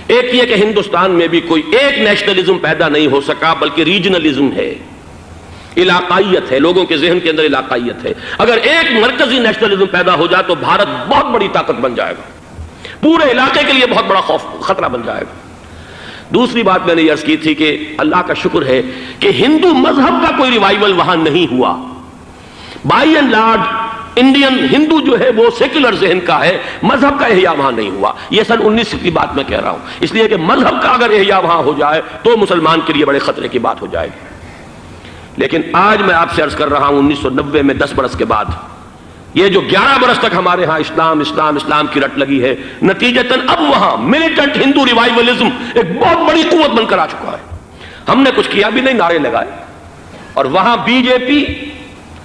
ایک یہ کہ ہندوستان میں بھی کوئی ایک نیشنلزم پیدا نہیں ہو سکا، بلکہ ریجنلزم ہے، علاقائیت ہے، لوگوں کے ذہن کے اندر علاقائیت ہے. اگر ایک مرکزی نیشنلزم پیدا ہو جائے تو بھارت بہت بڑی طاقت بن جائے گا، پورے علاقے کے لیے بہت بڑا خطرہ بن جائے گا. دوسری بات میں نے یہ عرض کی تھی کہ اللہ کا شکر ہے کہ ہندو مذہب کا کوئی ریوائول وہاں نہیں ہوا. بائی اینڈ لارج انڈین ہندو جو ہے وہ سیکولر ذہن کا ہے، مذہب کا احیاء وہاں نہیں ہوا. یہ سن 19 کی بات میں کہہ رہا ہوں، اس لیے کہ مذہب کا اگر احیاء وہاں ہو جائے تو مسلمان کے لیے بڑے خطرے کی بات ہو جائے گی. لیکن آج میں آپ سے عرض کر رہا ہوں 1990 میں 10 برس کے بعد یہ جو 11 برس تک ہمارے ہاں اسلام کی رٹ لگی ہے، نتیجتاً اب وہاں ملیٹنٹ ہندو ریوائولزم ایک بہت بڑی قوت بن کر آ چکا ہے. ہم نے کچھ کیا بھی نہیں، نعرے لگائے. اور وہاں بی جے پی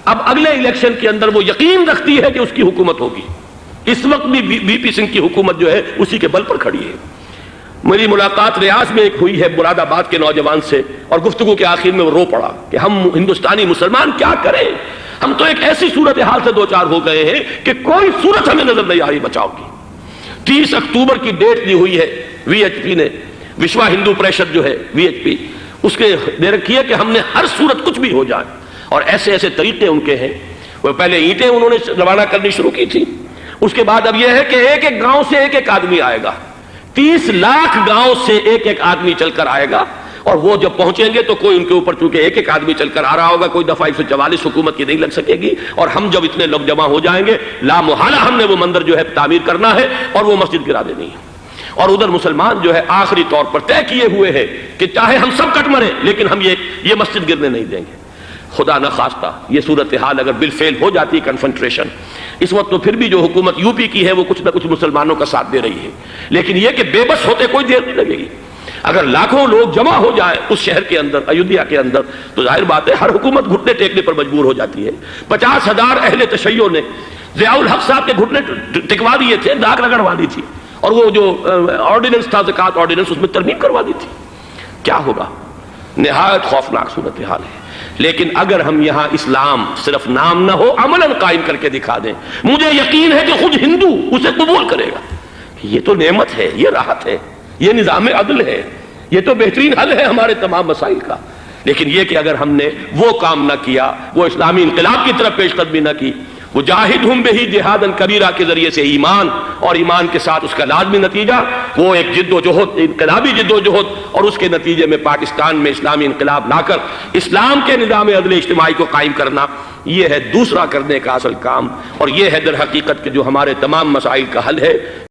اب اگلے الیکشن کے اندر وہ یقین رکھتی ہے کہ اس کی حکومت ہوگی. اس وقت بھی بی پی سنگھ کی حکومت جو ہے اسی کے بل پر کھڑی ہے. میری ملاقات ریاض میں ایک ہوئی ہے مراد آباد کے نوجوان سے، اور گفتگو کے آخر میں وہ رو پڑا کہ ہم ہندوستانی مسلمان کیا کریں، ہم تو ایک ایسی صورتحال سے دوچار ہو گئے ہیں کہ کوئی صورت ہمیں نظر نہیں آ رہی بچاؤ کی. 30 اکتوبر کی ڈیٹ دی ہوئی ہے VHP نے، وشوا ہندو پریشد جو ہے VHP، اس کے دے رکھی ہے کہ ہم نے ہر صورت کچھ بھی ہو جائے. اور ایسے ایسے طریقے ان کے ہیں. وہ پہلے اینٹیں انہوں نے روانہ کرنی شروع کی تھی، اس کے بعد اب یہ ہے کہ ایک ایک گاؤں سے ایک ایک آدمی آئے گا، 30 لاکھ گاؤں سے ایک ایک آدمی چل کر آئے گا. اور وہ جب پہنچیں گے تو کوئی ان کے اوپر چونکہ ایک ایک آدمی چل کر آ رہا ہوگا، کوئی دفعہ 144 حکومت کی نہیں لگ سکے گی. اور ہم جب اتنے لوگ جمع ہو جائیں گے لا محالہ ہم نے وہ مندر جو ہے تعمیر کرنا ہے اور وہ مسجد گرا دینی ہے. اور ادھر مسلمان جو ہے آخری طور پر طے کیے ہوئے ہیں کہ چاہے ہم سب کٹ مریں لیکن ہم یہ مسجد گرنے نہیں دیں گے. خدا نہ خواستہ یہ صورتحال اگر بالفعل ہو جاتی کنفنٹریشن اس وقت، تو پھر بھی جو حکومت یوپی کی ہے وہ کچھ نہ کچھ مسلمانوں کا ساتھ دے رہی ہے. لیکن یہ کہ بے بس ہوتے کوئی دیر نہیں لگے گی. اگر لاکھوں لوگ جمع ہو جائے اس شہر کے اندر، ایودھیا کے اندر، تو ظاہر بات ہے ہر حکومت گھٹنے ٹیکنے پر مجبور ہو جاتی ہے. 50,000 اہل تشیع نے ضیاء الحق صاحب کے گھٹنے ٹکوا دیے تھے، داغ رگڑوا دی تھی، اور وہ جو آرڈیننس تھا زکوٰۃ آرڈیننس اس میں ترمیم کروا دی تھی. کیا ہوگا؟ نہایت خوفناک صورتحال ہے. لیکن اگر ہم یہاں اسلام صرف نام نہ ہو عملاً قائم کر کے دکھا دیں، مجھے یقین ہے کہ خود ہندو اسے قبول کرے گا. یہ تو نعمت ہے، یہ راحت ہے، یہ نظام عدل ہے، یہ تو بہترین حل ہے ہمارے تمام مسائل کا. لیکن یہ کہ اگر ہم نے وہ کام نہ کیا، وہ اسلامی انقلاب کی طرف پیش قدمی نہ کی، وجاہدہم بہی جہاداً کبیرہ کے ذریعے سے ایمان، اور ایمان کے ساتھ اس کا لازمی نتیجہ وہ ایک جد و جہد، انقلابی جد و جہد، اور اس کے نتیجے میں پاکستان میں اسلامی انقلاب لا کر اسلام کے نظام عدل اجتماعی کو قائم کرنا، یہ ہے دوسرا کرنے کا اصل کام، اور یہ ہے در حقیقت کہ جو ہمارے تمام مسائل کا حل ہے۔